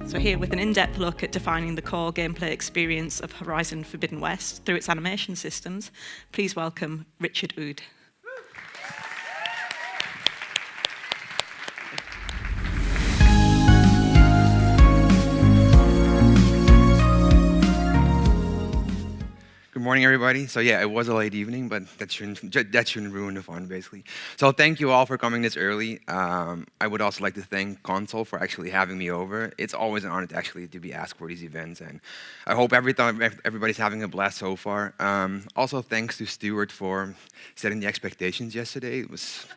So here with an in-depth look at defining the core gameplay experience of Horizon Forbidden West through its animation systems, please welcome Richard Oud. Good morning, everybody. So yeah, it was a late evening, but that shouldn't ruin the fun, basically. So thank you all for coming this early. I would also like to thank Konsoll for actually having me over. It's always an honor to be asked for these events, and I hope everybody's having a blast so far. Also, thanks to Stuart for setting the expectations yesterday. It's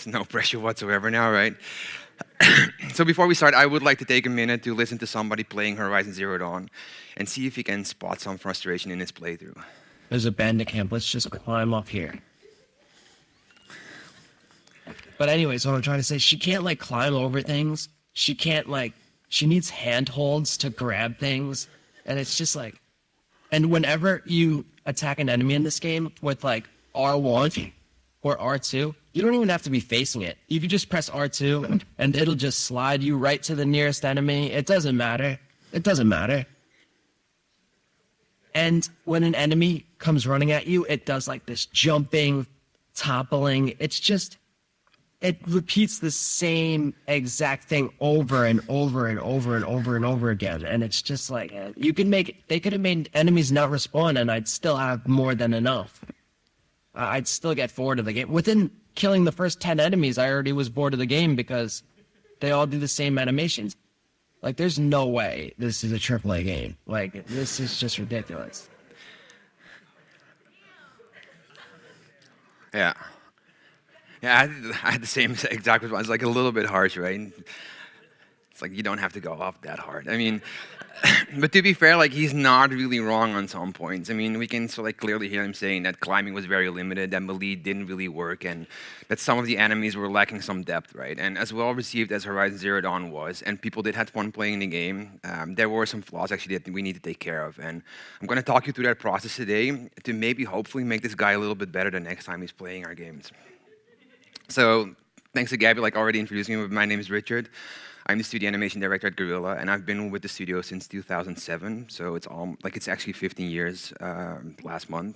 no pressure whatsoever now, right? So before we start, I would like to take a minute to listen to somebody playing Horizon Zero Dawn and see if he can spot some frustration in his playthrough. There's a bandit camp. Let's just climb up here. But anyways, what I'm trying to say, she can't like climb over things. She can't she needs handholds to grab things. And it's just like, and whenever you attack an enemy in this game with like R1 or R2, you don't even have to be facing it. You can just press R2 and it'll just slide you right to the nearest enemy. It doesn't matter. It doesn't matter. And when an enemy comes running at you, it does like this jumping, toppling. It's just, it repeats the same exact thing over and over and over and over and over again. And it's just like, they could have made enemies not respawn and I'd still have more than enough. I'd still get forward of the game. Within killing the first 10 enemies, I already was bored of the game because they all do the same animations. Like, there's no way this is a AAA game. Like, this is just ridiculous. Yeah. Yeah, I had the same exact response. It's like a little bit harsh, right? It's like you don't have to go off that hard. I mean, but to be fair, like he's not really wrong on some points. I mean, we can clearly hear him saying that climbing was very limited, that melee didn't really work, and that some of the enemies were lacking some depth, right? And as well received as Horizon Zero Dawn was, and people did have fun playing the game, there were some flaws actually that we need to take care of. And I'm going to talk you through that process today to maybe hopefully make this guy a little bit better the next time he's playing our games. So thanks to Gabby, already introducing me. My name is Richard. I'm the studio animation director at Guerrilla, and I've been with the studio since 2007. So it's actually 15 years last month.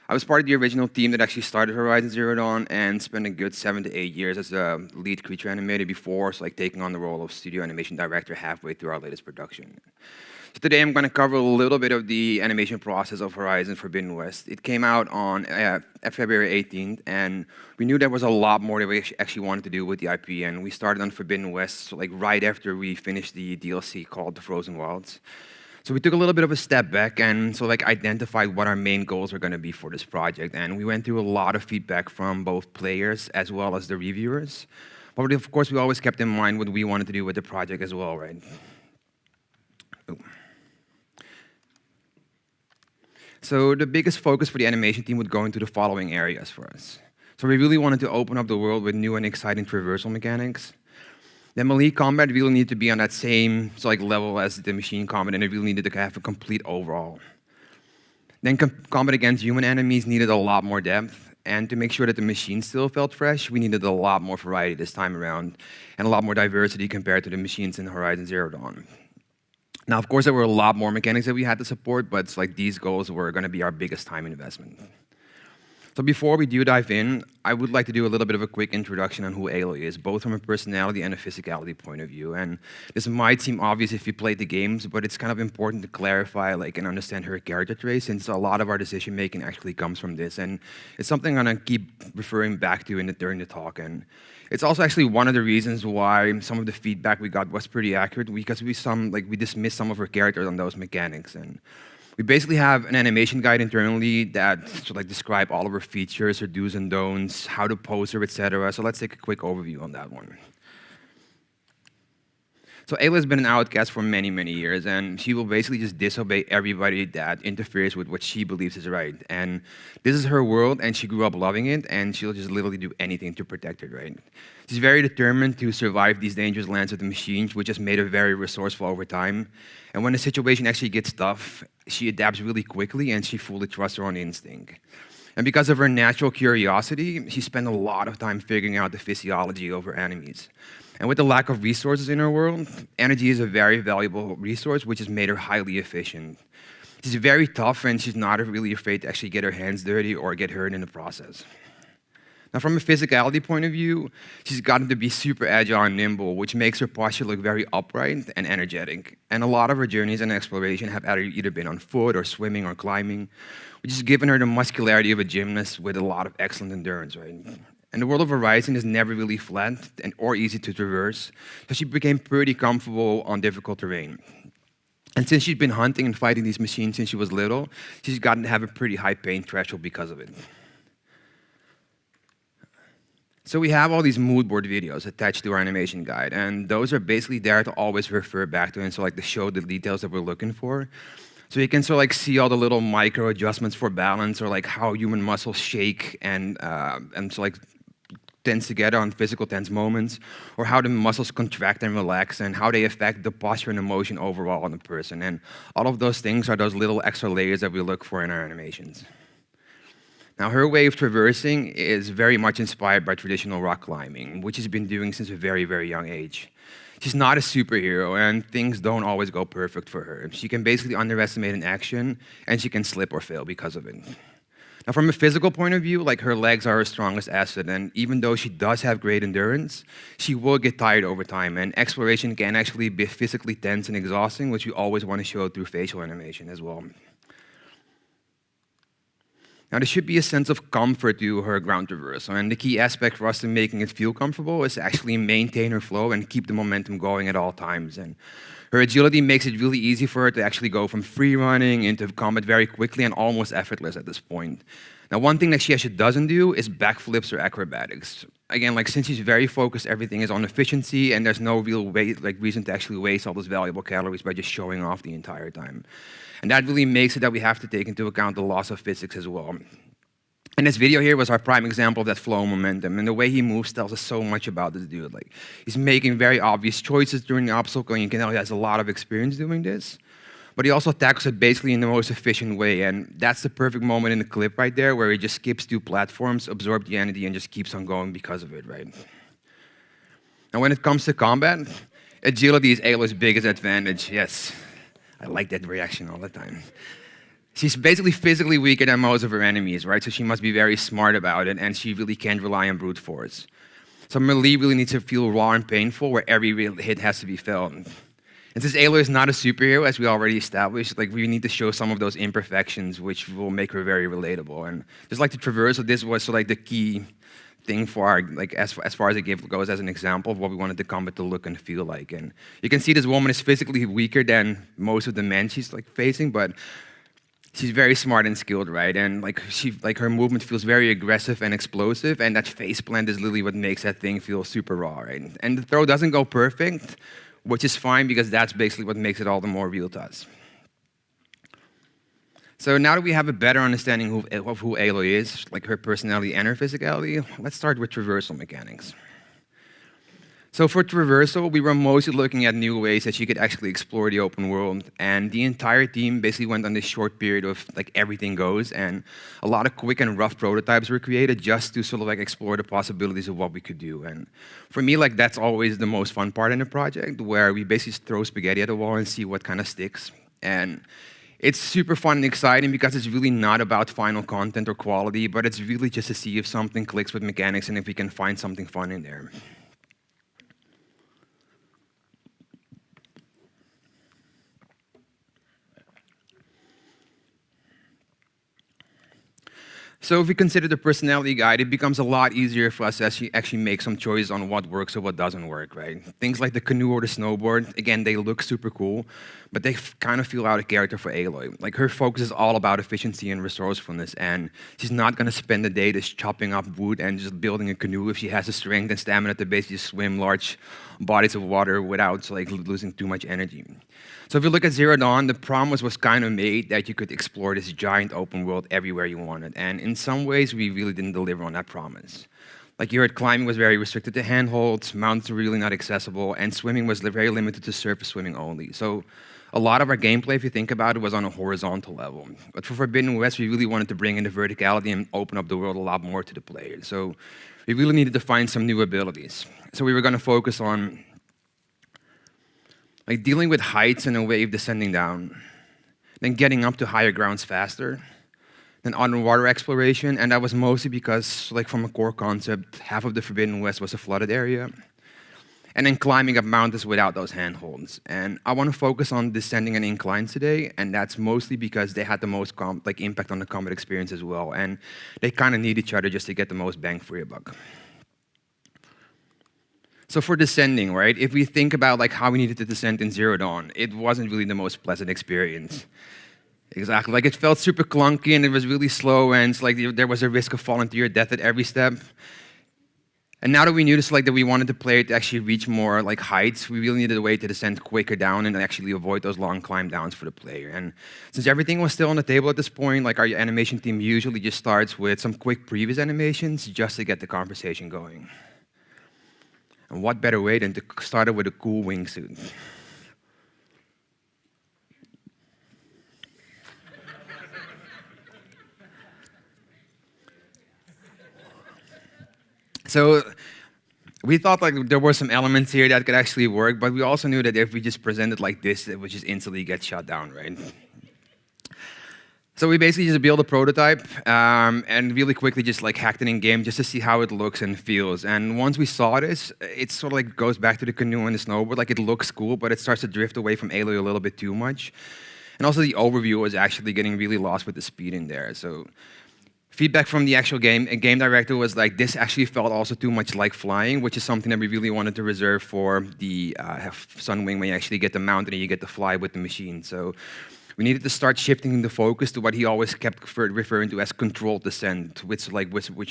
I was part of the original team that actually started Horizon Zero Dawn and spent a good 7 to 8 years as a lead creature animator before, taking on the role of studio animation director halfway through our latest production. So today I'm going to cover a little bit of the animation process of Horizon Forbidden West. It came out on February 18th, and we knew there was a lot more that we actually wanted to do with the IP, and we started on Forbidden West right after we finished the DLC called The Frozen Wilds. So we took a little bit of a step back and identified what our main goals were going to be for this project, and we went through a lot of feedback from both players as well as the reviewers. But of course, we always kept in mind what we wanted to do with the project as well, right? Ooh. So the biggest focus for the animation team would go into the following areas for us. So we really wanted to open up the world with new and exciting traversal mechanics. The melee combat really needed to be on that same level as the machine combat, and it really needed to have a complete overhaul. Then combat against human enemies needed a lot more depth, and to make sure that the machine still felt fresh, we needed a lot more variety this time around, and a lot more diversity compared to the machines in Horizon Zero Dawn. Now, of course, there were a lot more mechanics that we had to support, but these goals were going to be our biggest time investment. So before we do dive in, I would like to do a little bit of a quick introduction on who Aloy is, both from a personality and a physicality point of view. And this might seem obvious if you played the games, but it's kind of important to clarify and understand her character traits, since a lot of our decision-making actually comes from this. And it's something I'm going to keep referring back to during the talk. And it's also actually one of the reasons why some of the feedback we got was pretty accurate, because we dismissed some of her characters on those mechanics. And we basically have an animation guide internally that describe all of her features, her do's and don'ts, how to pose her, etc. So let's take a quick overview on that one. So Aloy has been an outcast for many, many years, and she will basically just disobey everybody that interferes with what she believes is right. And this is her world, and she grew up loving it, and she'll just literally do anything to protect it, right? She's very determined to survive these dangerous lands of the machines, which has made her very resourceful over time. And when the situation actually gets tough, she adapts really quickly, and she fully trusts her own instinct. And because of her natural curiosity, she spent a lot of time figuring out the physiology of her enemies. And with the lack of resources in her world, energy is a very valuable resource, which has made her highly efficient. She's very tough, and she's not really afraid to actually get her hands dirty or get hurt in the process. Now, from a physicality point of view, she's gotten to be super agile and nimble, which makes her posture look very upright and energetic. And a lot of her journeys and exploration have either been on foot or swimming or climbing, which has given her the muscularity of a gymnast with a lot of excellent endurance, right? And the world of Horizon is never really flat or easy to traverse, so she became pretty comfortable on difficult terrain. And since she's been hunting and fighting these machines since she was little, she's gotten to have a pretty high pain threshold because of it. So we have all these mood board videos attached to our animation guide, and those are basically there to always refer back to and so like to show the details that we're looking for. So you can sort of like see all the little micro adjustments for balance, or like how human muscles shake and so like tense together on physical tense moments, or how the muscles contract and relax, and how they affect the posture and emotion overall on the person. And all of those things are those little extra layers that we look for in our animations. Now, her way of traversing is very much inspired by traditional rock climbing, which she's been doing since a very, very young age. She's not a superhero, and things don't always go perfect for her. She can basically underestimate an action, and she can slip or fail because of it. Now, from a physical point of view, like her legs are her strongest asset, and even though she does have great endurance, she will get tired over time, and exploration can actually be physically tense and exhausting, which we always want to show through facial animation as well. Now, there should be a sense of comfort to her ground traversal, and the key aspect for us in making it feel comfortable is to actually maintain her flow and keep the momentum going at all times. And her agility makes it really easy for her to actually go from free running into combat very quickly and almost effortless at this point. Now, one thing that she actually doesn't do is backflips or acrobatics. Again, like since she's very focused, everything is on efficiency, and there's no real reason to actually waste all those valuable calories by just showing off the entire time. And that really makes it that we have to take into account the loss of physics as well. And this video here was our prime example of that flow momentum, and the way he moves tells us so much about this dude. Like, he's making very obvious choices during the obstacle, and you can tell he has a lot of experience doing this. But he also tackles it basically in the most efficient way, and that's the perfect moment in the clip right there, where he just skips 2 platforms, absorbs the energy, and just keeps on going because of it, right? And when it comes to combat, agility is Aloy's biggest advantage, yes. I like that reaction all the time. She's basically physically weaker than most of her enemies, right? So she must be very smart about it, and she really can't rely on brute force. So melee really needs to feel raw and painful, where every real hit has to be felt. And since Aloy is not a superhero, as we already established, like we need to show some of those imperfections, which will make her very relatable. And just like the traversal, this was so like the key thing for our, like as far as it goes as an example of what we wanted the combat to look and feel like. And you can see this woman is physically weaker than most of the men she's like facing, but she's very smart and skilled, right? And like her movement feels very aggressive and explosive, and that face plant is literally what makes that thing feel super raw, right? And the throw doesn't go perfect, which is fine because that's basically what makes it all the more real to us. So now that we have a better understanding of who Aloy is, like her personality and her physicality, let's start with traversal mechanics. So for traversal, we were mostly looking at new ways that she could actually explore the open world, and the entire team basically went on this short period of like everything goes, and a lot of quick and rough prototypes were created just to sort of like explore the possibilities of what we could do. And for me, like that's always the most fun part in the project, where we basically throw spaghetti at the wall and see what kind of sticks. And it's super fun and exciting because it's really not about final content or quality, but it's really just to see if something clicks with mechanics and if we can find something fun in there. So if we consider the personality guide, it becomes a lot easier for us to actually make some choices on what works or what doesn't work, right? Things like the canoe or the snowboard, again, they look super cool, but they kind of feel out of character for Aloy. Like her focus is all about efficiency and resourcefulness, and she's not gonna spend the day just chopping up wood and just building a canoe if she has the strength and stamina to basically swim large bodies of water without like losing too much energy. So if you look at Zero Dawn, the promise was kind of made that you could explore this giant open world everywhere you wanted. And in some ways, we really didn't deliver on that promise. Like you heard, climbing was very restricted to handholds, mountains were really not accessible, and swimming was very limited to surface swimming only. So a lot of our gameplay, if you think about it, was on a horizontal level. But for Forbidden West, we really wanted to bring in the verticality and open up the world a lot more to the player. So we really needed to find some new abilities. So we were going to focus on like dealing with heights in a wave descending down, then getting up to higher grounds faster, then underwater exploration, and that was mostly because, like from a core concept, half of the Forbidden West was a flooded area, and then climbing up mountains without those handholds. And I want to focus on descending and inclines today, and that's mostly because they had the most impact on the combat experience as well, and they kind of need each other just to get the most bang for your buck. So for descending, right, if we think about like how we needed to descend in Zero Dawn, it wasn't really the most pleasant experience. Exactly, like it felt super clunky and it was really slow, and it's like there was a risk of falling to your death at every step. And now that we knew this, like that we wanted the player to actually reach more like heights, we really needed a way to descend quicker down and actually avoid those long climb downs for the player. And since everything was still on the table at this point, like our animation team usually just starts with some quick previous animations just to get the conversation going. And what better way than to start it with a cool wingsuit? So we thought like there were some elements here that could actually work, but we also knew that if we just presented like this, it would just instantly get shut down, right? So we basically just built a prototype and really quickly just like hacked it in game just to see how it looks and feels. And once we saw this, it sort of like goes back to the canoe and the snowboard. Like it looks cool, but it starts to drift away from Aloy a little bit too much. And also the overview was actually getting really lost with the speed in there. So feedback from the actual game director was like, this actually felt also too much like flying, which is something that we really wanted to reserve for the Sunwing when you actually get the mount and you get to fly with the machine. So we needed to start shifting the focus to what he always kept referring to as controlled descent, which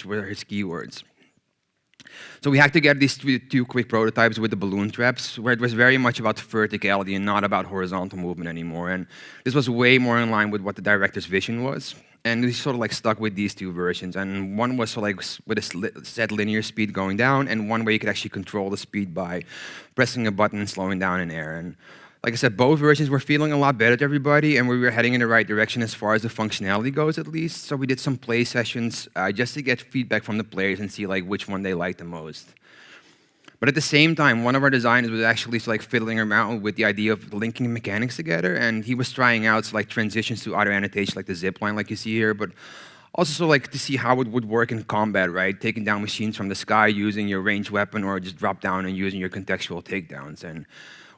were his keywords. So we had to get these two quick prototypes with the balloon traps, where it was very much about verticality and not about horizontal movement anymore. And this was way more in line with what the director's vision was. And we sort of like stuck with these two versions. And one was sort of like with a set linear speed going down, and one where you could actually control the speed by pressing a button and slowing down in air. And like I said, both versions were feeling a lot better to everybody, and we were heading in the right direction as far as the functionality goes, at least. So we did some play sessions just to get feedback from the players and see like which one they liked the most. But at the same time, one of our designers was actually like fiddling around with the idea of linking mechanics together, and he was trying out like transitions to other annotations like the zip line, like you see here, but also so like to see how it would work in combat, right? Taking down machines from the sky using your ranged weapon, or just drop down and using your contextual takedowns. And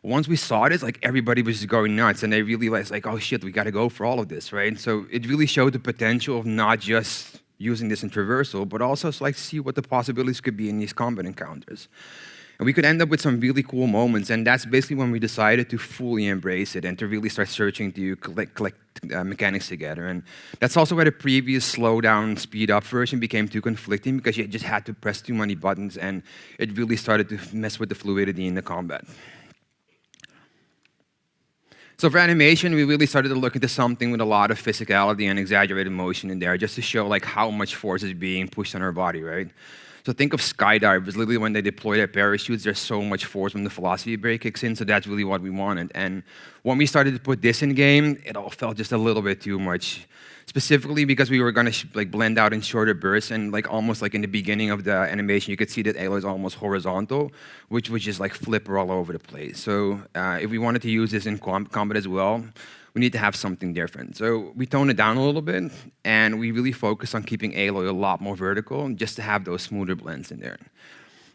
once we saw this, like everybody was just going nuts, and they really was like, oh shit, we got to go for all of this, right? So it really showed the potential of not just using this in traversal, but also like see what the possibilities could be in these combat encounters. And we could end up with some really cool moments, and that's basically when we decided to fully embrace it and to really start searching to collect mechanics together. And that's also where the previous slow down, speed up version became too conflicting, because you just had to press too many buttons, and it really started to mess with the fluidity in the combat. So for animation, we really started to look into something with a lot of physicality and exaggerated motion in there, just to show like how much force is being pushed on our body, right? So think of skydivers. Literally, when they deploy their parachutes, there's so much force when the velocity brake kicks in, so that's really what we wanted. And when we started to put this in game, it all felt just a little bit too much. Specifically because we were going to like blend out in shorter bursts, and like almost like in the beginning of the animation, you could see that Aloy is almost horizontal, which would just like flip her all over the place. So if we wanted to use this in combat as well, we need to have something different. So we toned it down a little bit, and we really focused on keeping Aloy a lot more vertical, just to have those smoother blends in there.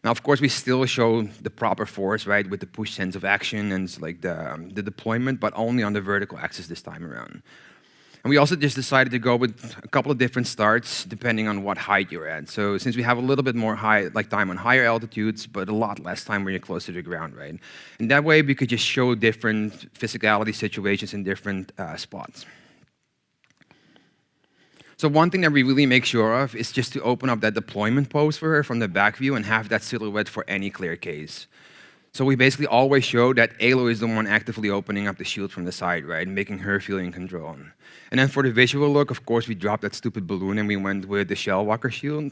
Now, of course, we still show the proper force, right, with the push sense of action and like the deployment, but only on the vertical axis this time around. And we also just decided to go with a couple of different starts depending on what height you're at. So since we have a little bit more time on higher altitudes, but a lot less time when you're closer to the ground, right? And that way we could just show different physicality situations in different spots. So one thing that we really make sure of is just to open up that deployment pose for her from the back view and have that silhouette for any clear case. So we basically always show that Aloy is the one actively opening up the shield from the side, right, and making her feel in control. And then for the visual look, of course, we dropped that stupid balloon and we went with the Shellwalker shield.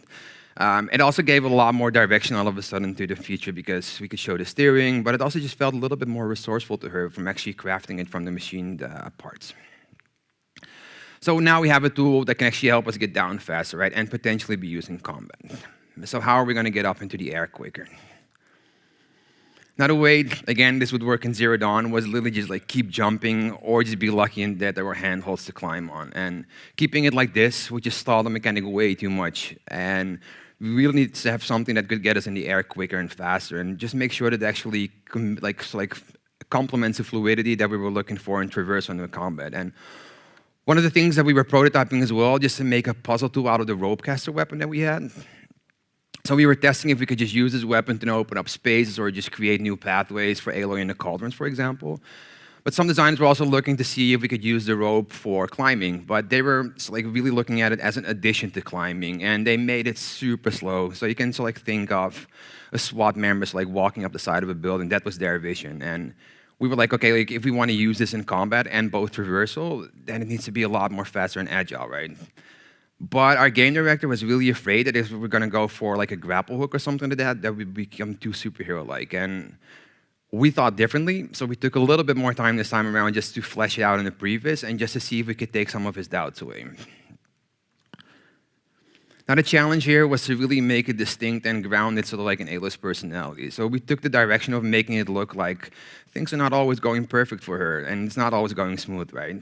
It also gave a lot more direction all of a sudden to the future because we could show the steering, but it also just felt a little bit more resourceful to her from actually crafting it from the machined parts. So now we have a tool that can actually help us get down faster, right, and potentially be used in combat. So how are we going to get up into the air quicker? Now the way, again, this would work in Zero Dawn was literally just like keep jumping or just be lucky in that there were handholds to climb on. And keeping it like this would just stall the mechanic way too much. And we really need to have something that could get us in the air quicker and faster and just make sure that it actually complements the fluidity that we were looking for in traversal and combat. And one of the things that we were prototyping as well, just to make a puzzle tool out of the rope caster weapon that we had. So we were testing if we could just use this weapon to open up spaces or just create new pathways for Aloy in the cauldrons, for example. But some designers were also looking to see if we could use the rope for climbing, but they were really looking at it as an addition to climbing, and they made it super slow. So you can think of a SWAT member walking up the side of a building. That was their vision, and we were like, okay, if we want to use this in combat and both traversal, then it needs to be a lot more faster and agile, right? But our game director was really afraid that if we were going to go for a grapple hook or something like that, that would become too superhero-like. And we thought differently, so we took a little bit more time this time around just to flesh it out in the previs and just to see if we could take some of his doubts away. Now the challenge here was to really make it distinct and grounded an Aloy's personality. So we took the direction of making it look like things are not always going perfect for her, and it's not always going smooth, right?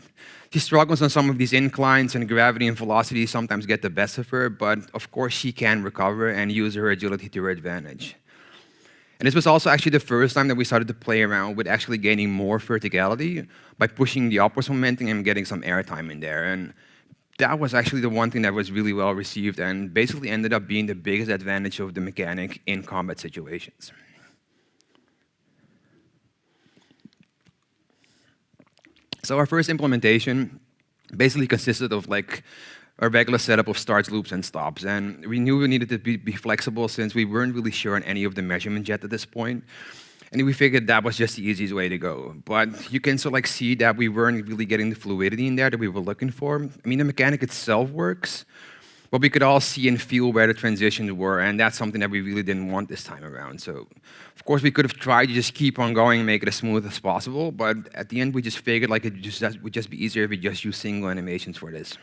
She struggles on some of these inclines, and gravity and velocity sometimes get the best of her, but of course she can recover and use her agility to her advantage. And this was also actually the first time that we started to play around with actually gaining more verticality by pushing the upwards momentum and getting some airtime in there. And that was actually the one thing that was really well received and basically ended up being the biggest advantage of the mechanic in combat situations. So our first implementation basically consisted of a regular setup of starts, loops, and stops. And we knew we needed to be flexible since we weren't really sure on any of the measurements yet at this point. And we figured that was just the easiest way to go. But you can see that we weren't really getting the fluidity in there that we were looking for. I mean, the mechanic itself works, but we could all see and feel where the transitions were, and that's something that we really didn't want this time around. So, of course, we could have tried to just keep on going and make it as smooth as possible, but at the end, we just figured it would just be easier if we just use single animations for this.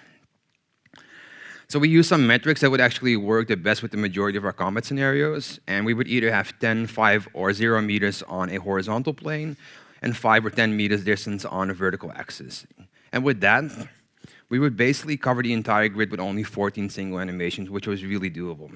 So we used some metrics that would actually work the best with the majority of our combat scenarios, and we would either have 10, 5, or 0 meters on a horizontal plane, and 5 or 10 meters distance on a vertical axis. And with that, we would basically cover the entire grid with only 14 single animations, which was really doable.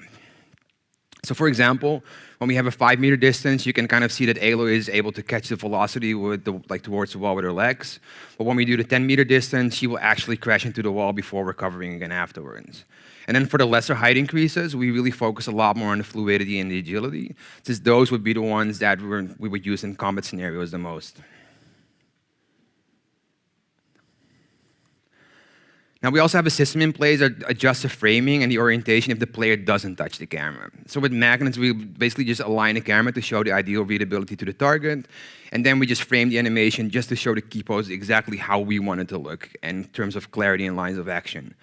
So for example, when we have a 5-meter distance, you can kind of see that Aloy is able to catch the velocity with towards the wall with her legs. But when we do the 10-meter distance, she will actually crash into the wall before recovering again afterwards. And then for the lesser height increases, we really focus a lot more on the fluidity and the agility, since those would be the ones that we would use in combat scenarios the most. Now, we also have a system in place that adjusts the framing and the orientation if the player doesn't touch the camera. So with magnets, we basically just align the camera to show the ideal readability to the target, and then we just frame the animation just to show the key pose exactly how we want it to look in terms of clarity and lines of action.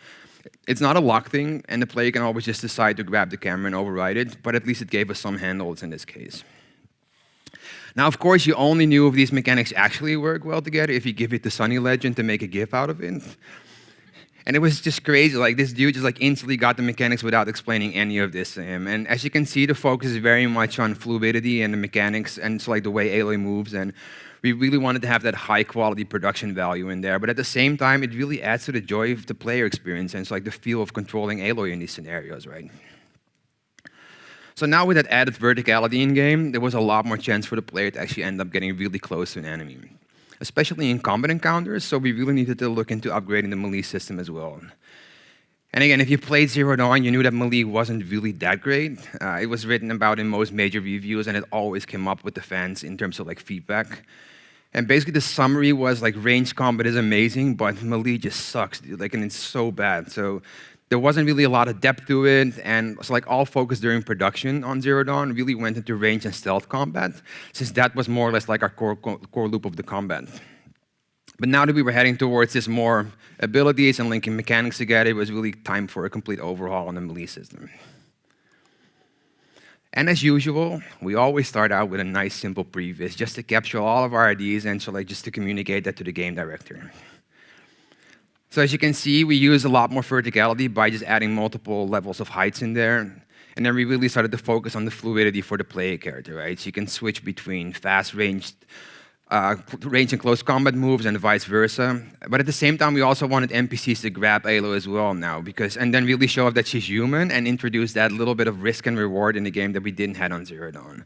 It's not a lock thing, and the player can always just decide to grab the camera and override it, but at least it gave us some handholds in this case. Now, of course, you only knew if these mechanics actually work well together if you give it to Sunny Legend to make a GIF out of it. And it was just crazy, this dude just instantly got the mechanics without explaining any of this to him. And as you can see, the focus is very much on fluidity and the mechanics and the way Aloy moves. And we really wanted to have that high quality production value in there. But at the same time, it really adds to the joy of the player experience and the feel of controlling Aloy in these scenarios, right? So now with that added verticality in game, there was a lot more chance for the player to actually end up getting really close to an enemy, especially in combat encounters, so we really needed to look into upgrading the melee system as well. And again, if you played Zero Dawn, you knew that melee wasn't really that great. It was written about in most major reviews, and it always came up with the fans in terms of feedback. And basically the summary was range combat is amazing, but melee just sucks, dude. And it's so bad. So there wasn't really a lot of depth to it, and so all focus during production on Zero Dawn really went into range and stealth combat, since that was more or less our core loop of the combat. But now that we were heading towards this more abilities and linking mechanics together, it was really time for a complete overhaul on the melee system. And as usual, we always start out with a nice simple previs just to capture all of our ideas and so just to communicate that to the game director. So as you can see, we use a lot more verticality by just adding multiple levels of heights in there. And then we really started to focus on the fluidity for the player character, right? So you can switch between fast range and close combat moves and vice versa. But at the same time, we also wanted NPCs to grab Aloy as well now, and then really show off that she's human and introduce that little bit of risk and reward in the game that we didn't have on Zero Dawn.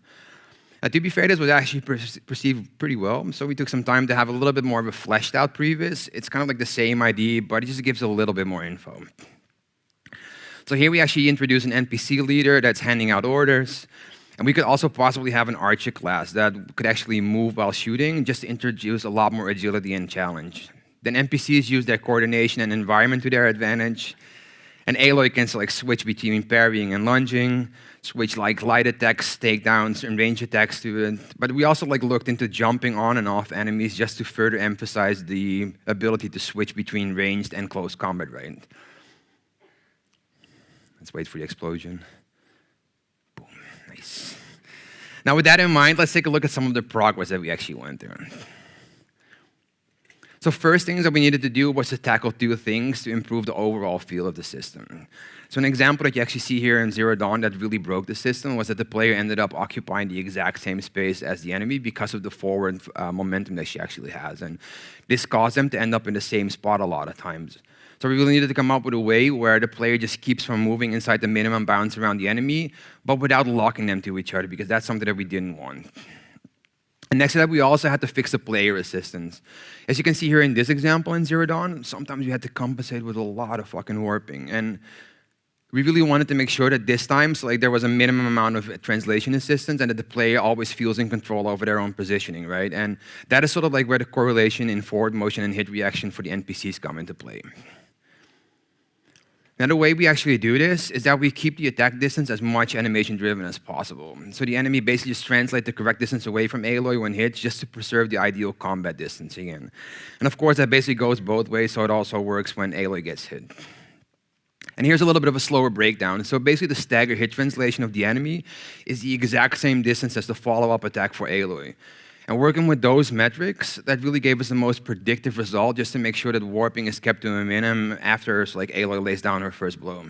To be fair, this was actually perceived pretty well, so we took some time to have a little bit more of a fleshed out previs. It's kind of like the same idea, but it just gives a little bit more info. So here we actually introduce an NPC leader that's handing out orders. And we could also possibly have an archer class that could actually move while shooting, just to introduce a lot more agility and challenge. Then NPCs use their coordination and environment to their advantage. And Aloy can switch between parrying and lunging, switch light attacks, takedowns, and range attacks to it. But we also looked into jumping on and off enemies just to further emphasize the ability to switch between ranged and close combat, right? Let's wait for the explosion. Boom, nice. Now with that in mind, let's take a look at some of the progress that we actually went through. So first things that we needed to do was to tackle two things to improve the overall feel of the system. So an example that you actually see here in Zero Dawn that really broke the system was that the player ended up occupying the exact same space as the enemy because of the forward momentum that she actually has. And this caused them to end up in the same spot a lot of times. So we really needed to come up with a way where the player just keeps from moving inside the minimum bounds around the enemy, but without locking them to each other, because that's something that we didn't want. And next to that, we also had to fix the player resistance. As you can see here in this example in Zero Dawn, sometimes you had to compensate with a lot of fucking warping. And we really wanted to make sure that this time, there was a minimum amount of translation assistance and that the player always feels in control over their own positioning, right? And that is sort of where the correlation in forward motion and hit reaction for the NPCs come into play. Now, the way we actually do this is that we keep the attack distance as much animation-driven as possible. So the enemy basically just translates the correct distance away from Aloy when hit just to preserve the ideal combat distance again. And of course, that basically goes both ways, so it also works when Aloy gets hit. And here's a little bit of a slower breakdown. So basically, the stagger hit translation of the enemy is the exact same distance as the follow-up attack for Aloy. And working with those metrics, that really gave us the most predictive result just to make sure that warping is kept to a minimum after Aloy lays down her first blow.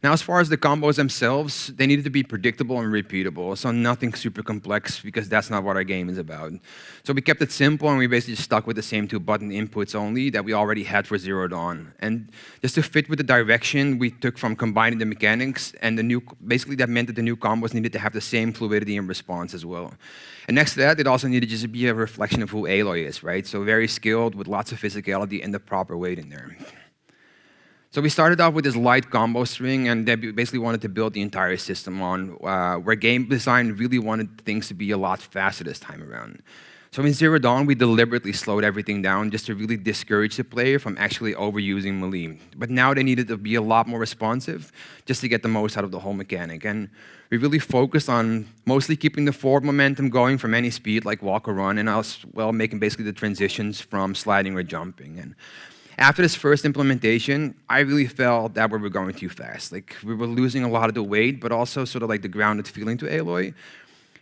Now, as far as the combos themselves, they needed to be predictable and repeatable, so nothing super complex because that's not what our game is about. So we kept it simple and we basically just stuck with the same 2-button inputs only that we already had for Zero Dawn. And just to fit with the direction we took from combining the mechanics and basically that meant that the new combos needed to have the same fluidity and response as well. And next to that, it also needed just to be a reflection of who Aloy is, right? So very skilled with lots of physicality and the proper weight in there. So we started off with this light combo string, and then we basically wanted to build the entire system on where game design really wanted things to be a lot faster this time around. So in Zero Dawn, we deliberately slowed everything down just to really discourage the player from actually overusing melee. But now they needed to be a lot more responsive just to get the most out of the whole mechanic. And we really focused on mostly keeping the forward momentum going from any speed like walk or run, and as well making basically the transitions from sliding or jumping. And after this first implementation, I really felt that we were going too fast. We were losing a lot of the weight, but also sort of the grounded feeling to Aloy.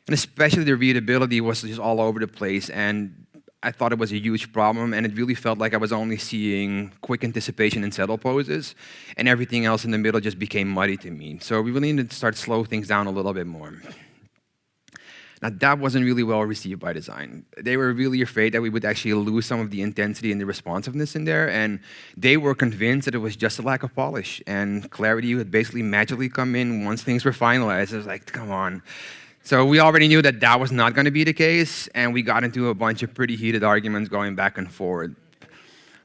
And especially the readability was just all over the place, and I thought it was a huge problem, and it really felt like I was only seeing quick anticipation and settle poses, and everything else in the middle just became muddy to me. So we really needed to start slow things down a little bit more. Now, that wasn't really well received by design. They were really afraid that we would actually lose some of the intensity and the responsiveness in there, and they were convinced that it was just a lack of polish, and clarity would basically magically come in once things were finalized. I was like, come on. So we already knew that that was not going to be the case, and we got into a bunch of pretty heated arguments going back and forth.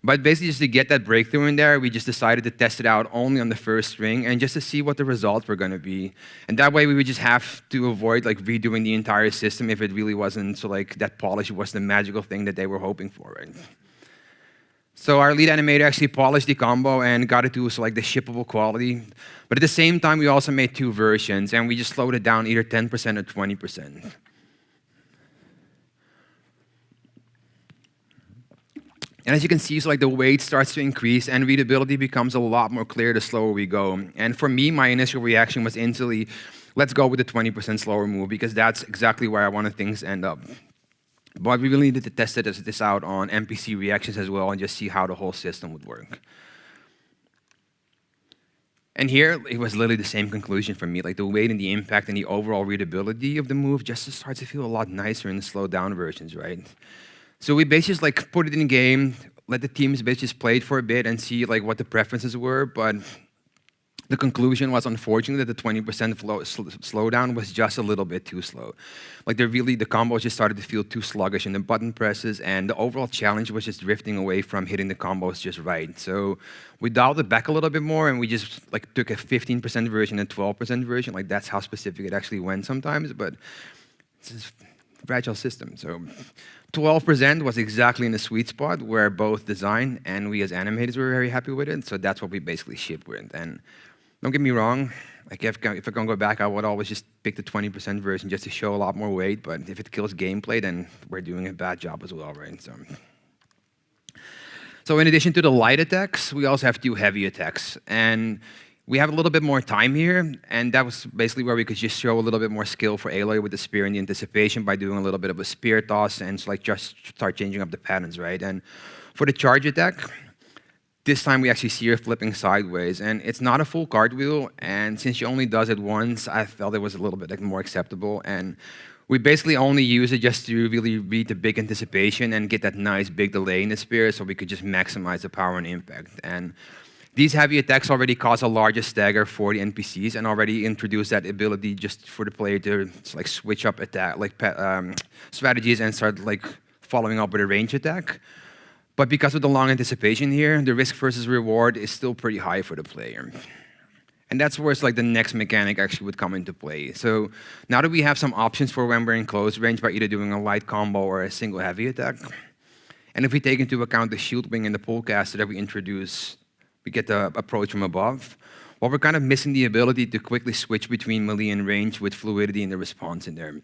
But basically, just to get that breakthrough in there, we just decided to test it out only on the first string and just to see what the results were going to be. And that way, we would just have to avoid redoing the entire system if it really wasn't that polish was the magical thing that they were hoping for. Right? So our lead animator actually polished the combo and got it to the shippable quality. But at the same time, we also made 2 versions, and we just slowed it down either 10% or 20%. And as you can see, so like the weight starts to increase and readability becomes a lot more clear the slower we go. And for me, my initial reaction was instantly, let's go with the 20% slower move because that's exactly where I wanted things to end up. But we really needed to test this out on NPC reactions as well and just see how the whole system would work. And here, it was literally the same conclusion for me. Like the weight and the impact and the overall readability of the move just starts to feel a lot nicer in the slowed down versions, right? So we basically just like put it in game, let the teams basically just play it for a bit and see like what the preferences were. But the conclusion was unfortunately that the 20% slowdown was just a little bit too slow. Like the combos just started to feel too sluggish in the button presses, and the overall challenge was just drifting away from hitting the combos just right. So we dialed it back a little bit more, and we just like took a 15% version and 12% version. Like that's how specific it actually went sometimes, but it's a fragile system. So 12% was exactly in the sweet spot where both design and we as animators were very happy with it. So that's what we basically shipped with. And don't get me wrong, like if I'm gonna go back, I would always just pick the 20% version just to show a lot more weight, but if it kills gameplay, then we're doing a bad job as well, right? So in addition to the light attacks, we also have 2 heavy attacks. And we have a little bit more time here, and that was basically where we could just show a little bit more skill for Aloy with the spear and the anticipation by doing a little bit of a spear toss and like just start changing up the patterns, right? And for the charge attack, this time we actually see her flipping sideways, and it's not a full cartwheel, and since she only does it once, I felt it was a little bit like, more acceptable, and we basically only use it just to really read the big anticipation and get that nice big delay in the spear so we could just maximize the power and impact. And these heavy attacks already cause a larger stagger for the NPCs and already introduce that ability just for the player to like switch up attack strategies and start like following up with a range attack. But because of the long anticipation here, the risk versus reward is still pretty high for the player. And that's where it's like the next mechanic actually would come into play. So now that we have some options for when we're in close range by either doing a light combo or a single heavy attack, and if we take into account the shield wing and the pullcaster that we introduce, we get the approach from above. Well, we're kind of missing the ability to quickly switch between melee and range with fluidity in the response in there.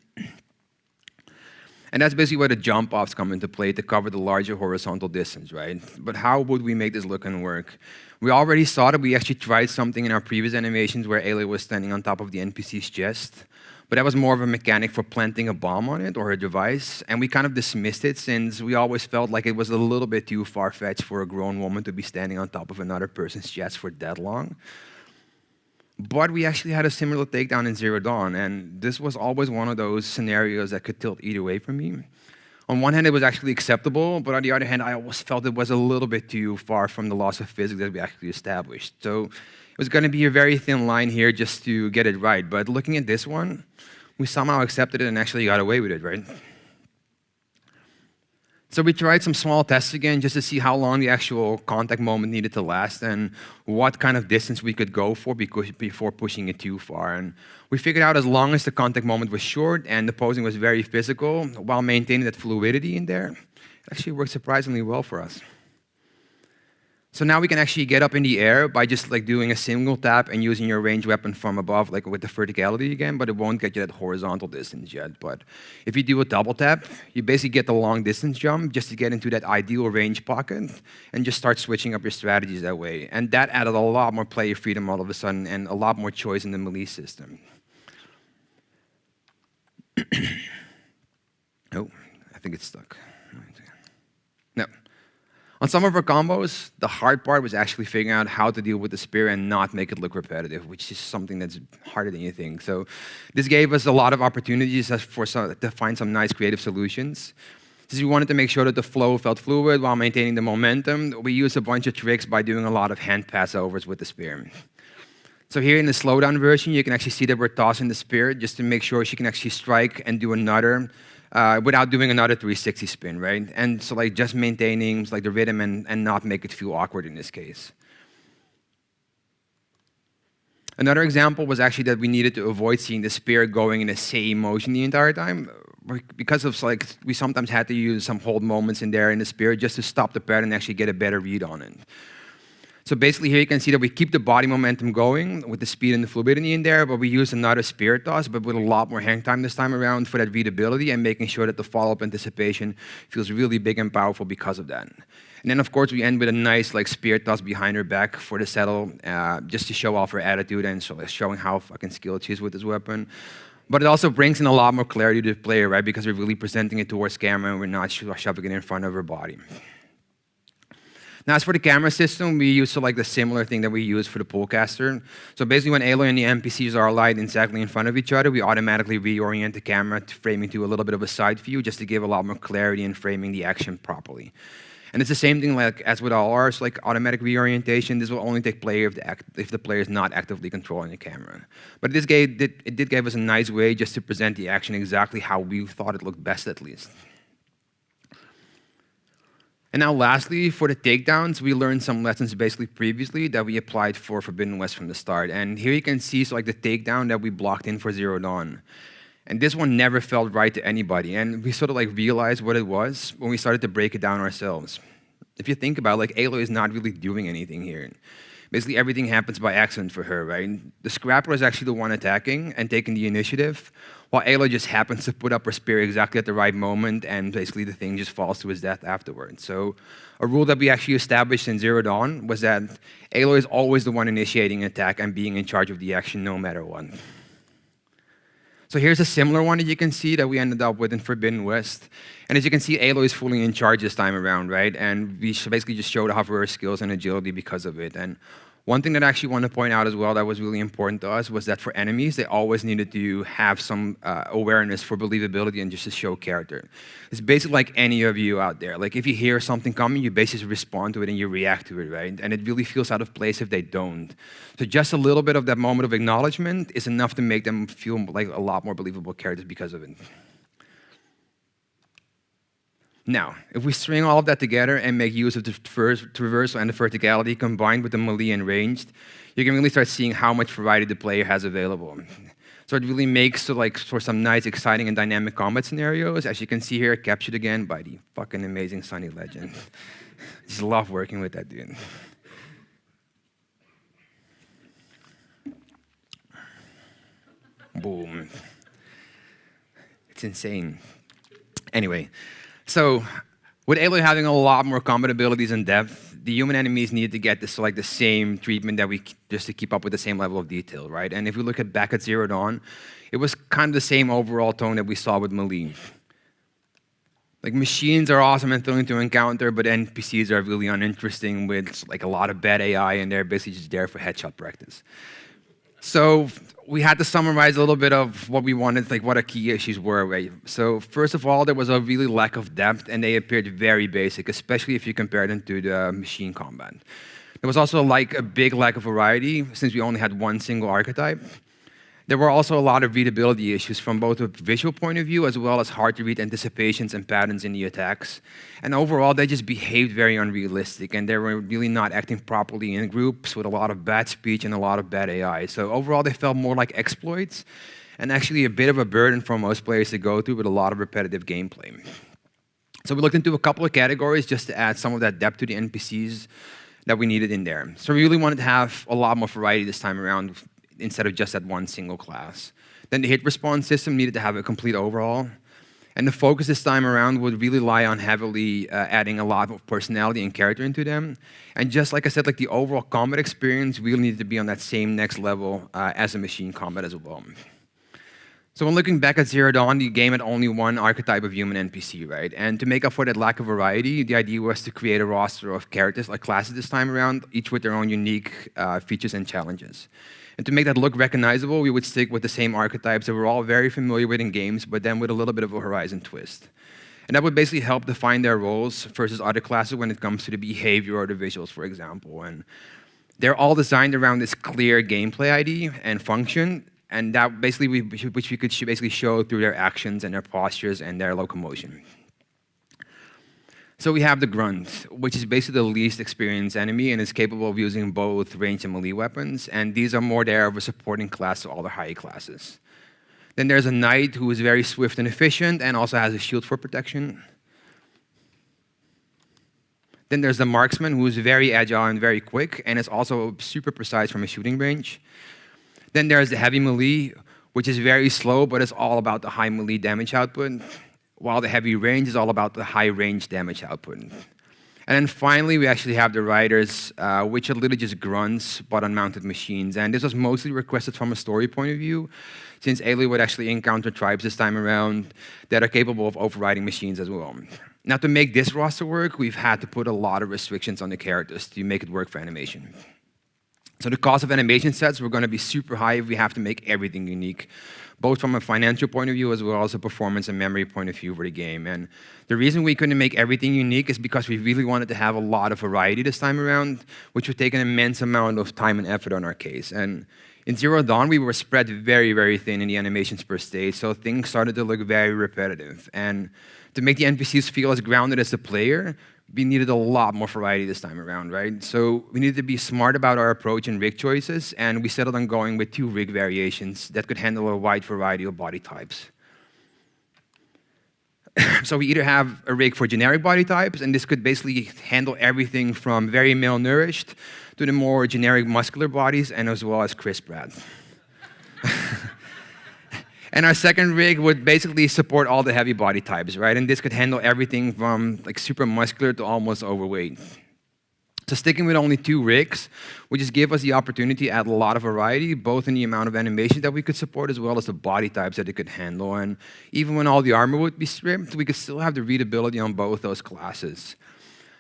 And that's basically where the jump-offs come into play to cover the larger horizontal distance, right? But how would we make this look and work? We already saw that we actually tried something in our previous animations where Aloy was standing on top of the NPC's chest, but that was more of a mechanic for planting a bomb on it or a device, and we kind of dismissed it since we always felt like it was a little bit too far-fetched for a grown woman to be standing on top of another person's chest for that long. But we actually had a similar takedown in Zero Dawn, and this was always one of those scenarios that could tilt either way for me. On one hand, it was actually acceptable, but on the other hand, I always felt it was a little bit too far from the loss of physics that we actually established. So it was going to be a very thin line here just to get it right. But looking at this one, we somehow accepted it and actually got away with it, right? So we tried some small tests again just to see how long the actual contact moment needed to last and what kind of distance we could go for before pushing it too far. And we figured out as long as the contact moment was short and the posing was very physical while maintaining that fluidity in there, it actually worked surprisingly well for us. So now we can actually get up in the air by just like doing a single tap and using your ranged weapon from above, like with the verticality again, but it won't get you that horizontal distance yet. But if you do a double tap, you basically get the long distance jump just to get into that ideal range pocket and just start switching up your strategies that way. And that added a lot more player freedom all of a sudden and a lot more choice in the melee system. Oh, I think it's stuck. No. On some of our combos, the hard part was actually figuring out how to deal with the spear and not make it look repetitive, which is something that's harder than you think. So this gave us a lot of opportunities to find some nice creative solutions. Since we wanted to make sure that the flow felt fluid while maintaining the momentum, we used a bunch of tricks by doing a lot of hand passovers with the spear. So here in the slowdown version, you can actually see that we're tossing the spear just to make sure she can actually strike and do another without doing another 360 spin, right? And so like just maintaining like the rhythm and not make it feel awkward in this case. Another example was actually that we needed to avoid seeing the spear going in the same motion the entire time. Because of like, we sometimes had to use some hold moments in there in the spear just to stop the pattern and actually get a better read on it. So basically here you can see that we keep the body momentum going with the speed and the fluidity in there, but we use another spirit toss, but with a lot more hang time this time around for that readability and making sure that the follow-up anticipation feels really big and powerful because of that. And then of course we end with a nice like spirit toss behind her back for the settle, just to show off her attitude and showing how fucking skilled she is with this weapon. But it also brings in a lot more clarity to the player, right? Because we're really presenting it towards camera and we're not shoving it in front of her body. Now, as for the camera system, we use like the similar thing that we use for the Polecaster. So basically, when Aloy and the NPCs are aligned exactly in front of each other, we automatically reorient the camera to framing to a little bit of a side view, just to give a lot more clarity in framing the action properly. And it's the same thing like as with all ours, like automatic reorientation. This will only take place if the player is not actively controlling the camera. But this did give us a nice way just to present the action exactly how we thought it looked best, at least. And now lastly, for the takedowns, we learned some lessons basically previously that we applied for Forbidden West from the start. And here you can see so like the takedown that we blocked in for Zero Dawn. And this one never felt right to anybody. And we sort of like realized what it was when we started to break it down ourselves. If you think about it, like Aloy is not really doing anything here. Basically everything happens by accident for her, right? The Scrapper is actually the one attacking and taking the initiative, while Aloy just happens to put up her spear exactly at the right moment, and basically the thing just falls to his death afterwards. So a rule that we actually established in Zero Dawn was that Aloy is always the one initiating an attack and being in charge of the action no matter what. So here's a similar one that you can see that we ended up with in Forbidden West. And as you can see, Aloy is fully in charge this time around, right? And we basically just showed off her skills and agility because of it. And one thing that I actually want to point out as well that was really important to us was that for enemies, they always needed to have some awareness for believability and just to show character. It's basically like any of you out there. Like if you hear something coming, you basically respond to it and you react to it, right? And it really feels out of place if they don't. So just a little bit of that moment of acknowledgement is enough to make them feel like a lot more believable characters because of it. Now, if we string all of that together and make use of the traversal and the verticality combined with the melee and ranged, you can really start seeing how much variety the player has available. So it really makes for some nice, exciting, and dynamic combat scenarios, as you can see here, captured again by the fucking amazing Sunny Legend. Just love working with that dude. Boom. It's insane. Anyway. So, with Aloy having a lot more combat abilities and depth, the human enemies needed to get this like the same treatment that we just to keep up with the same level of detail, right? And if we look back at Zero Dawn, it was kind of the same overall tone that we saw with melee. Like machines are awesome and thrilling to encounter, but NPCs are really uninteresting with like a lot of bad AI, and they're basically just there for headshot practice. So we had to summarize a little bit of what we wanted, like what our key issues were. Right? So first of all, there was a really lack of depth, and they appeared very basic, especially if you compare them to the machine combat. There was also like a big lack of variety, since we only had one single archetype. There were also a lot of readability issues from both a visual point of view as well as hard to read anticipations and patterns in the attacks. And overall, they just behaved very unrealistic, and they were really not acting properly in groups with a lot of bad speech and a lot of bad AI. So overall, they felt more like exploits and actually a bit of a burden for most players to go through with a lot of repetitive gameplay. So we looked into a couple of categories just to add some of that depth to the NPCs that we needed in there. So we really wanted to have a lot more variety this time around, instead of just that one single class. Then the hit response system needed to have a complete overhaul. And the focus this time around would really lie on heavily adding a lot of personality and character into them. And just like I said, like the overall combat experience really needed to be on that same next level as a machine combat as well. So when looking back at Zero Dawn, the game had only one archetype of human NPC, right? And to make up for that lack of variety, the idea was to create a roster of characters, like classes this time around, each with their own unique features and challenges. And to make that look recognizable, we would stick with the same archetypes that we're all very familiar with in games, but then with a little bit of a horizon twist. And that would basically help define their roles versus other classes when it comes to the behavior or the visuals, for example. And they're all designed around this clear gameplay ID and function, and that basically which we could basically show through their actions and their postures and their locomotion. So we have the Grunt, which is basically the least experienced enemy and is capable of using both ranged and melee weapons, and these are more there of a supporting class to all the high classes. Then there's a Knight who is very swift and efficient and also has a shield for protection. Then there's the marksman, who's very agile and very quick, and is also super precise from a shooting range. Then there's the heavy melee, which is very slow, but it's all about the high melee damage output, while the heavy range is all about the high range damage output. And then finally, we actually have the riders, which are literally just grunts, but unmounted machines. And this was mostly requested from a story point of view, since Aloy would actually encounter tribes this time around that are capable of overriding machines as well. Now, to make this roster work, we've had to put a lot of restrictions on the characters to make it work for animation. So the cost of animation sets were going to be super high if we have to make everything unique, both from a financial point of view as well as a performance and memory point of view for the game. And the reason we couldn't make everything unique is because we really wanted to have a lot of variety this time around, which would take an immense amount of time and effort on our case. And in Zero Dawn, we were spread very, very thin in the animations per stage, so things started to look very repetitive. And to make the NPCs feel as grounded as the player, we needed a lot more variety this time around, right? So we needed to be smart about our approach and rig choices, and we settled on going with 2 rig variations that could handle a wide variety of body types. So we either have a rig for generic body types, and this could basically handle everything from very malnourished to the more generic muscular bodies, and as well as Chris Pratt. And our second rig would basically support all the heavy body types, right? And this could handle everything from like super muscular to almost overweight. So sticking with only 2 rigs would just give us the opportunity to add a lot of variety, both in the amount of animation that we could support as well as the body types that it could handle. And even when all the armor would be stripped, we could still have the readability on both those classes.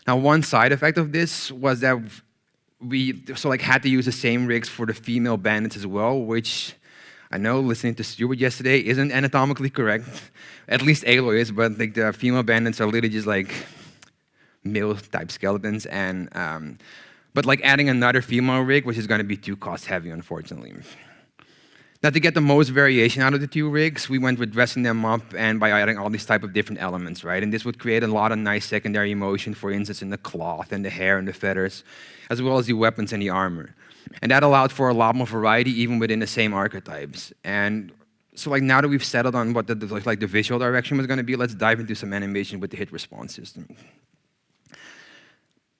Now, one side effect of this was that we had to use the same rigs for the female bandits as well, which I know, listening to Stuart yesterday, isn't anatomically correct. At least Aloy is, but like the female bandits are literally just like male-type skeletons. And but like adding another female rig, which is going to be too cost-heavy, unfortunately. Now, to get the most variation out of the 2 rigs, we went with dressing them up and by adding all these type of different elements, right? And this would create a lot of nice secondary emotion, for instance, in the cloth and the hair and the feathers, as well as the weapons and the armor. And that allowed for a lot more variety even within the same archetypes. And so like now that we've settled on what the visual direction was going to be, let's dive into some animation with the hit response system.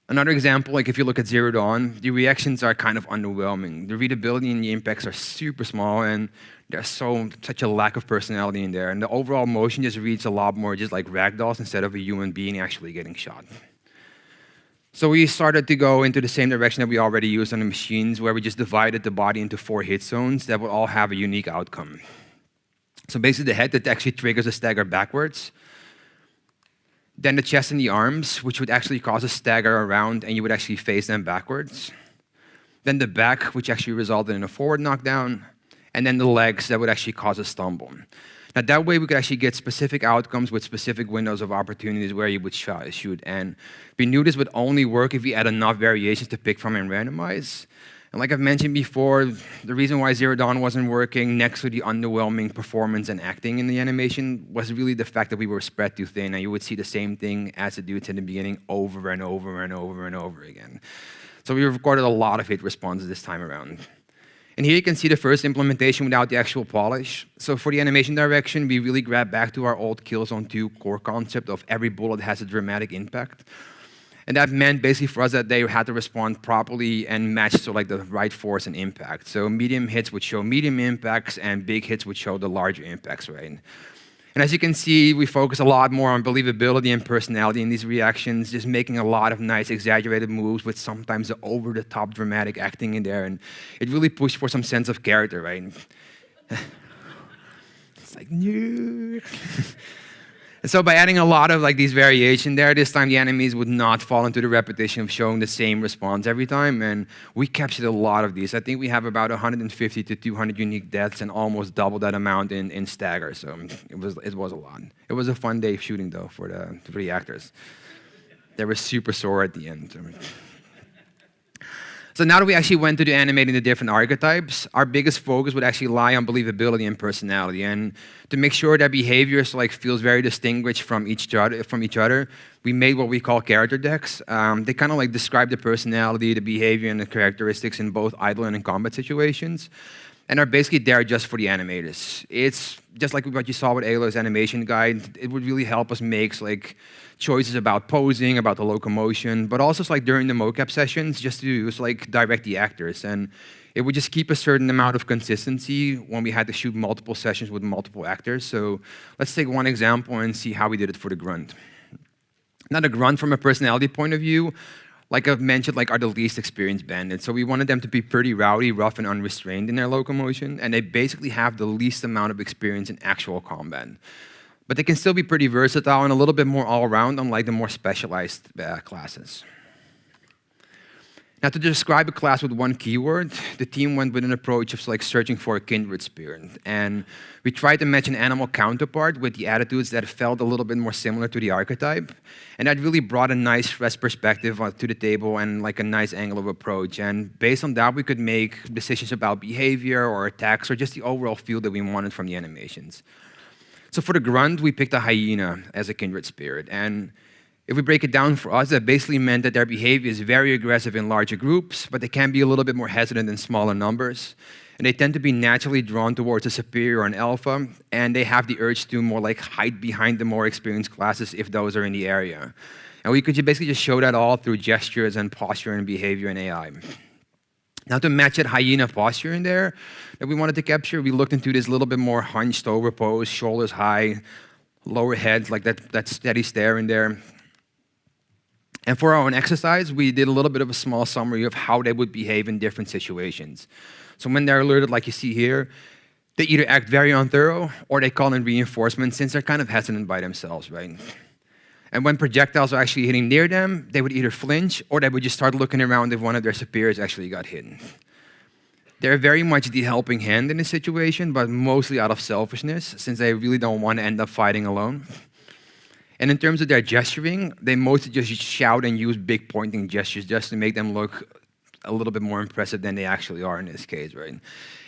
Another example, like if you look at Zero Dawn, the reactions are kind of underwhelming. The readability and the impacts are super small, and there's such a lack of personality in there. And the overall motion just reads a lot more just like ragdolls instead of a human being actually getting shot. So we started to go into the same direction that we already used on the machines, where we just divided the body into 4 hit zones that would all have a unique outcome. So basically the head that actually triggers a stagger backwards, then the chest and the arms, which would actually cause a stagger around and you would actually face them backwards. Then the back, which actually resulted in a forward knockdown, and then the legs that would actually cause a stumble. Now that way we could actually get specific outcomes with specific windows of opportunities where you would shoot. And we knew this would only work if we had enough variations to pick from and randomize. And like I've mentioned before, the reason why Zero Dawn wasn't working next to the underwhelming performance and acting in the animation was really the fact that we were spread too thin, and you would see the same thing as the dudes in the beginning over and over and over and over again. So we recorded a lot of hit responses this time around. And here you can see the first implementation without the actual polish. So for the animation direction, we really grabbed back to our old Killzone 2 core concept of every bullet has a dramatic impact. And that meant basically for us that they had to respond properly and match to like the right force and impact. So medium hits would show medium impacts and big hits would show the larger impacts, right? And as you can see, we focus a lot more on believability and personality in these reactions, just making a lot of nice exaggerated moves with sometimes the over-the-top dramatic acting in there. And it really pushed for some sense of character, right? It's like, no. And so by adding a lot of like these variation there, this time the enemies would not fall into the repetition of showing the same response every time. And we captured a lot of these. I think we have about 150 to 200 unique deaths and almost double that amount in stagger. So it was a lot. It was a fun day of shooting though for the actors. They were super sore at the end. So now that we actually went to the animating the different archetypes, our biggest focus would actually lie on believability and personality. And to make sure that behaviors like feels very distinguished from each other, we made what we call character decks. They kind of like describe the personality, the behavior, and the characteristics in both idle and in combat situations. and are basically there just for the animators. It's just like what you saw with Aloy's animation guide. It would really help us make like choices about posing, about the locomotion, but also like during the mocap sessions, just to use like direct the actors. And it would just keep a certain amount of consistency when we had to shoot multiple sessions with multiple actors. So let's take one example and see how we did it for the grunt. Now the grunt from a personality point of view, like I've mentioned, like are the least experienced bandits. So we wanted them to be pretty rowdy, rough, and unrestrained in their locomotion, and they basically have the least amount of experience in actual combat. But they can still be pretty versatile and a little bit more all-around, unlike the more specialized classes. Now, to describe a class with one keyword, the team went with an approach of like searching for a kindred spirit. And we tried to match an animal counterpart with the attitudes that felt a little bit more similar to the archetype. And that really brought a nice fresh perspective to the table and like a nice angle of approach. And based on that, we could make decisions about behavior or attacks or just the overall feel that we wanted from the animations. So for the grunt, we picked a hyena as a kindred spirit. And if we break it down for us, that basically meant that their behavior is very aggressive in larger groups, but they can be a little bit more hesitant in smaller numbers. And they tend to be naturally drawn towards a superior or an alpha, and they have the urge to more like hide behind the more experienced classes if those are in the area. And we could basically just show that all through gestures and posture and behavior and AI. Now to match that hyena posture in there that we wanted to capture, we looked into this little bit more hunched over pose, shoulders high, lower head, like that steady stare in there. And for our own exercise, we did a little bit of a small summary of how they would behave in different situations. So when they're alerted, like you see here, they either act very unthorough or they call in reinforcement since they're kind of hesitant by themselves, right? And when projectiles are actually hitting near them, they would either flinch or they would just start looking around if one of their superiors actually got hit. They're very much the helping hand in this situation, but mostly out of selfishness since they really don't want to end up fighting alone. And in terms of their gesturing, they mostly just shout and use big pointing gestures just to make them look a little bit more impressive than they actually are in this case, right?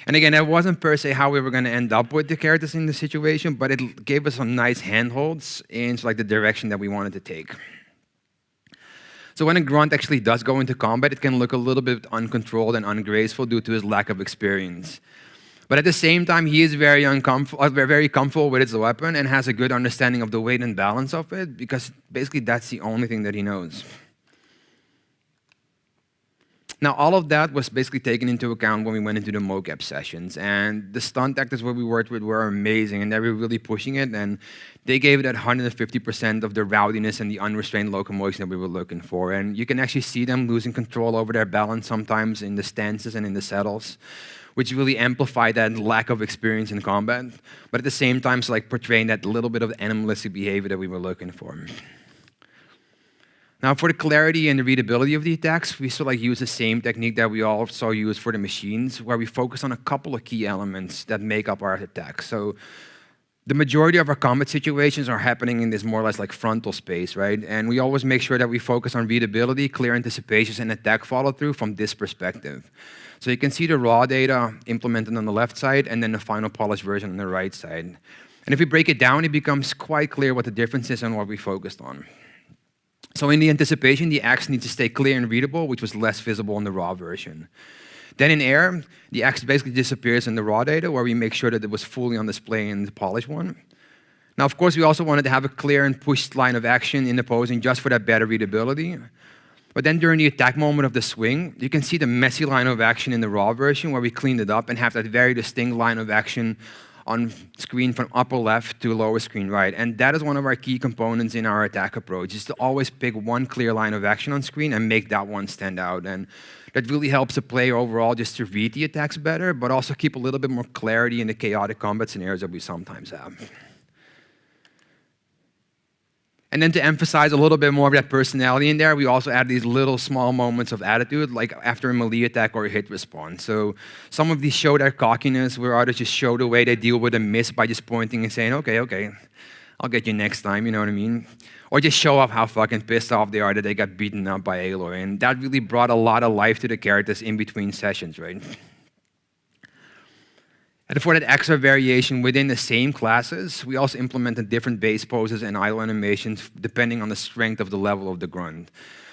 And again, that wasn't per se how we were going to end up with the characters in the situation, but it gave us some nice handholds into like the direction that we wanted to take. So when a grunt actually does go into combat, it can look a little bit uncontrolled and ungraceful due to his lack of experience. But at the same time, he is very comfortable with his weapon and has a good understanding of the weight and balance of it because basically that's the only thing that he knows. Now, all of that was basically taken into account when we went into the mocap sessions. And the stunt actors where we worked with were amazing, and they were really pushing it. And they gave it at 150% of the rowdiness and the unrestrained locomotion that we were looking for. And you can actually see them losing control over their balance sometimes in the stances and in the saddles, which really amplified that lack of experience in combat. But at the same time, it's like portraying that little bit of animalistic behavior that we were looking for. Now, for the clarity and the readability of the attacks, we sort of use the same technique that we also use for the machines, where we focus on a couple of key elements that make up our attacks. So the majority of our combat situations are happening in this more or less like frontal space, right? And we always make sure that we focus on readability, clear anticipations, and attack follow-through from this perspective. So you can see the raw data implemented on the left side and then the final polished version on the right side. And if we break it down, it becomes quite clear what the difference is and what we focused on. So in the anticipation, the axe needs to stay clear and readable, which was less visible in the raw version. Then in air, the axe basically disappears in the raw data, where we make sure that it was fully on display in the polished one. Now, of course, we also wanted to have a clear and pushed line of action in the posing just for that better readability. But then during the attack moment of the swing, you can see the messy line of action in the raw version, where we cleaned it up and have that very distinct line of action on screen from upper left to lower screen right. And that is one of our key components in our attack approach, is to always pick one clear line of action on screen and make that one stand out. And that really helps the player overall just to read the attacks better, but also keep a little bit more clarity in the chaotic combat scenarios that we sometimes have. And then to emphasize a little bit more of that personality in there, we also add these little small moments of attitude, like after a melee attack or a hit response. So some of these show their cockiness, where others just show the way they deal with a miss by just pointing and saying, okay, I'll get you next time, you know what I mean? Or just show off how fucking pissed off they are that they got beaten up by Aloy. And that really brought a lot of life to the characters in between sessions, right? And for that extra variation within the same classes, we also implemented different base poses and idle animations depending on the strength of the level of the grunt.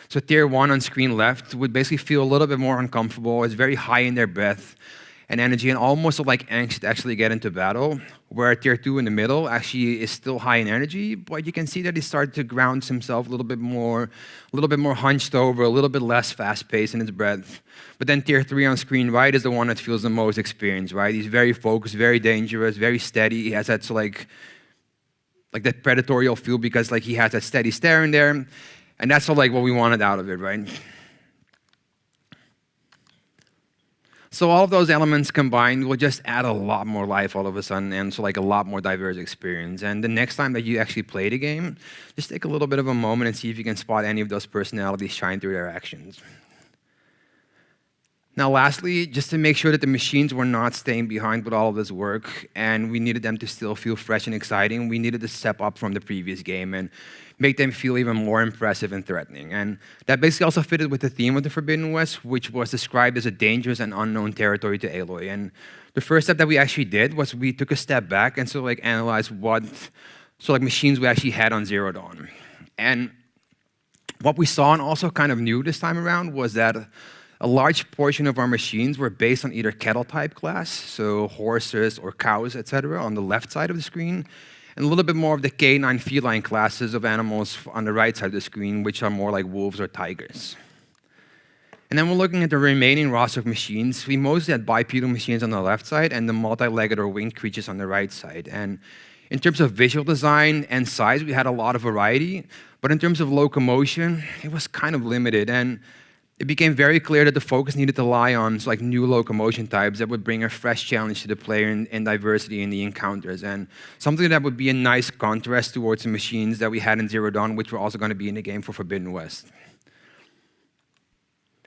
So tier 1 on screen left would basically feel a little bit more uncomfortable. It's very high in their breath. and energy and almost like angst to actually get into battle, where tier 2 in the middle actually is still high in energy, but you can see that he started to ground himself a little bit more hunched over, a little bit less fast-paced in his breath. But then tier 3 on screen right is the one that feels the most experienced, right? He's very focused, very dangerous, very steady. He has that like that predatorial feel because like he has that steady stare in there, and that's what we wanted out of it, right? So all of those elements combined will just add a lot more life all of a sudden, and so like a lot more diverse experience. And the next time that you actually play the game, just take a little bit of a moment and see if you can spot any of those personalities shine through their actions. Now lastly, just to make sure that the machines were not staying behind with all of this work, and we needed them to still feel fresh and exciting, we needed to step up from the previous game and make them feel even more impressive and threatening. And that basically also fitted with the theme of the Forbidden West, which was described as a dangerous and unknown territory to Aloy. And the first step that we actually did was we took a step back and analyzed what machines we actually had on Zero Dawn. And what we saw and also kind of knew this time around was that a large portion of our machines were based on either cattle type class, so horses or cows, etc., on the left side of the screen, and a little bit more of the canine feline classes of animals on the right side of the screen, which are more like wolves or tigers. And then we're looking at the remaining roster of machines. We mostly had bipedal machines on the left side and the multi-legged or winged creatures on the right side. And in terms of visual design and size, we had a lot of variety, but in terms of locomotion, it was kind of limited. And it became very clear that the focus needed to lie on new locomotion types that would bring a fresh challenge to the player and diversity in the encounters, and something that would be a nice contrast towards the machines that we had in Zero Dawn, which were also going to be in the game for Forbidden West.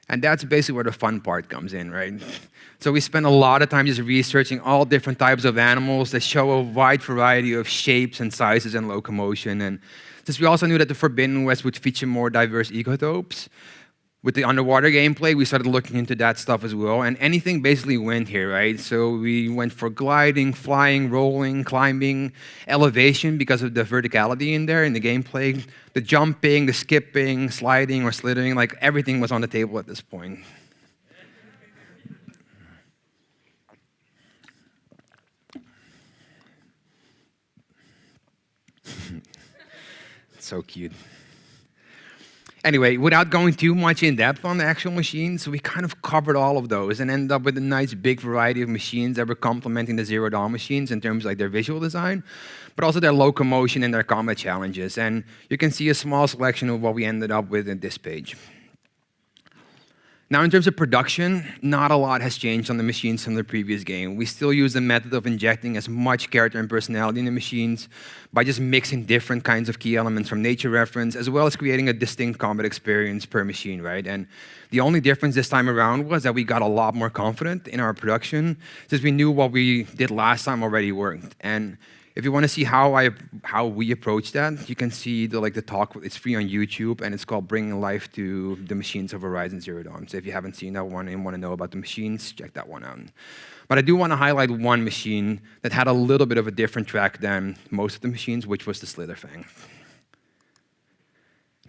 And that's basically where the fun part comes in, right? So we spent a lot of time just researching all different types of animals that show a wide variety of shapes and sizes and locomotion. And since we also knew that the Forbidden West would feature more diverse ecotopes, with the underwater gameplay, we started looking into that stuff as well, and anything basically went here, right? So we went for gliding, flying, rolling, climbing, elevation because of the verticality in there in the gameplay, the jumping, the skipping, sliding or slithering, like everything was on the table at this point. So cute. Anyway, without going too much in depth on the actual machines, we kind of covered all of those and ended up with a nice big variety of machines that were complementing the Zero Dawn machines in terms of their visual design, but also their locomotion and their combat challenges. And you can see a small selection of what we ended up with in this page. Now, in terms of production, not a lot has changed on the machines from the previous game. We still use the method of injecting as much character and personality in the machines by just mixing different kinds of key elements from nature reference, as well as creating a distinct combat experience per machine, right? And the only difference this time around was that we got a lot more confident in our production, since we knew what we did last time already worked. And if you want to see how we approach that, you can see the talk. It's free on YouTube, and it's called "Bringing Life to the Machines of Horizon Zero Dawn." So if you haven't seen that one and want to know about the machines, check that one out. But I do want to highlight one machine that had a little bit of a different track than most of the machines, which was the Slitherfang.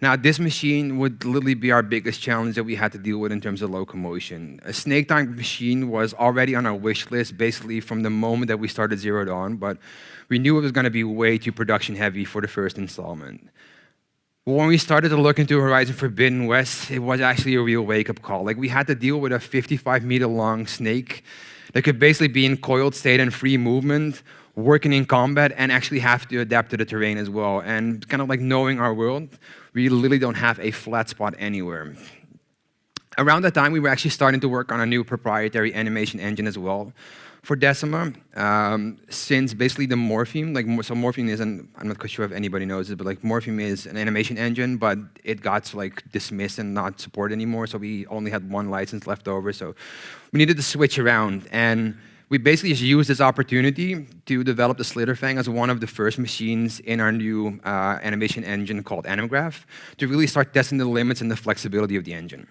Now, this machine would literally be our biggest challenge that we had to deal with in terms of locomotion. A snake-type machine was already on our wish list, basically from the moment that we started Zero Dawn, but we knew it was going to be way too production-heavy for the first installment. But when we started to look into Horizon Forbidden West, it was actually a real wake-up call. We had to deal with a 55-meter-long snake that could basically be in coiled state and free movement, working in combat, and actually have to adapt to the terrain as well. And kind of knowing our world, we literally don't have a flat spot anywhere. Around that time, we were actually starting to work on a new proprietary animation engine as well for Decima, since basically the Morpheme, so Morpheme isn't, I'm not quite sure if anybody knows it, but Morpheme is an animation engine, but it got dismissed and not supported anymore, so we only had one license left over, so we needed to switch around. And we basically just used this opportunity to develop the Slitherfang as one of the first machines in our new animation engine called Animgraph to really start testing the limits and the flexibility of the engine.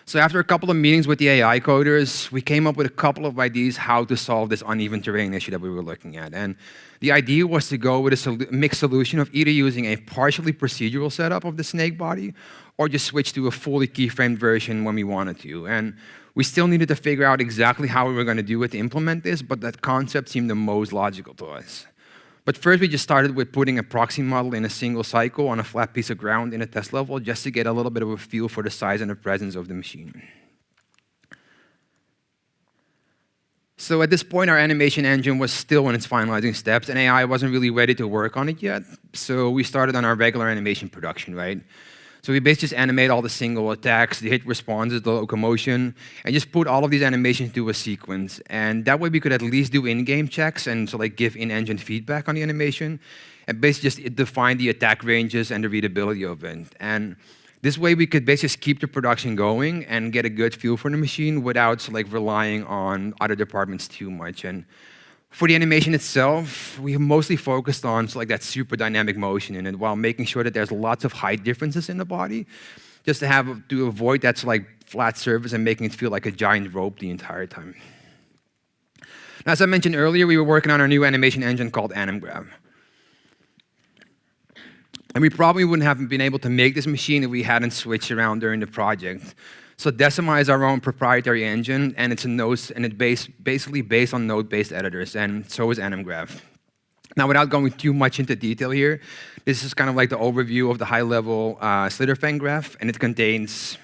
So after a couple of meetings with the AI coders, we came up with a couple of ideas how to solve this uneven terrain issue that we were looking at. And the idea was to go with a mixed solution of either using a partially procedural setup of the snake body or just switch to a fully keyframed version when we wanted to. And We still needed to figure out exactly how we were going to do it to implement this, but that concept seemed the most logical to us. But first, we just started with putting a proxy model in a single cycle on a flat piece of ground in a test level, just to get a little bit of a feel for the size and the presence of the machine. So at this point, our animation engine was still in its finalizing steps, and AI wasn't really ready to work on it yet. So we started on our regular animation production, right? So we basically just animate all the single attacks, the hit responses, the locomotion, and just put all of these animations into a sequence. And that way we could at least do in-game checks and so like give in-engine feedback on the animation, and basically just define the attack ranges and the readability of it. And this way we could basically just keep the production going and get a good feel for the machine without like relying on other departments too much. And for the animation itself, we mostly focused on like that super dynamic motion in it, while making sure that there's lots of height differences in the body, just to avoid that like flat surface and making it feel like a giant rope the entire time. Now, as I mentioned earlier, we were working on our new animation engine called AnimGraph. And we probably wouldn't have been able to make this machine if we hadn't switched around during the project. So Decima is our own proprietary engine, and it's basically based on node-based editors, and so is AnimGraph. Now, without going too much into detail here, this is kind of like the overview of the high-level Slitherfang graph, and it contains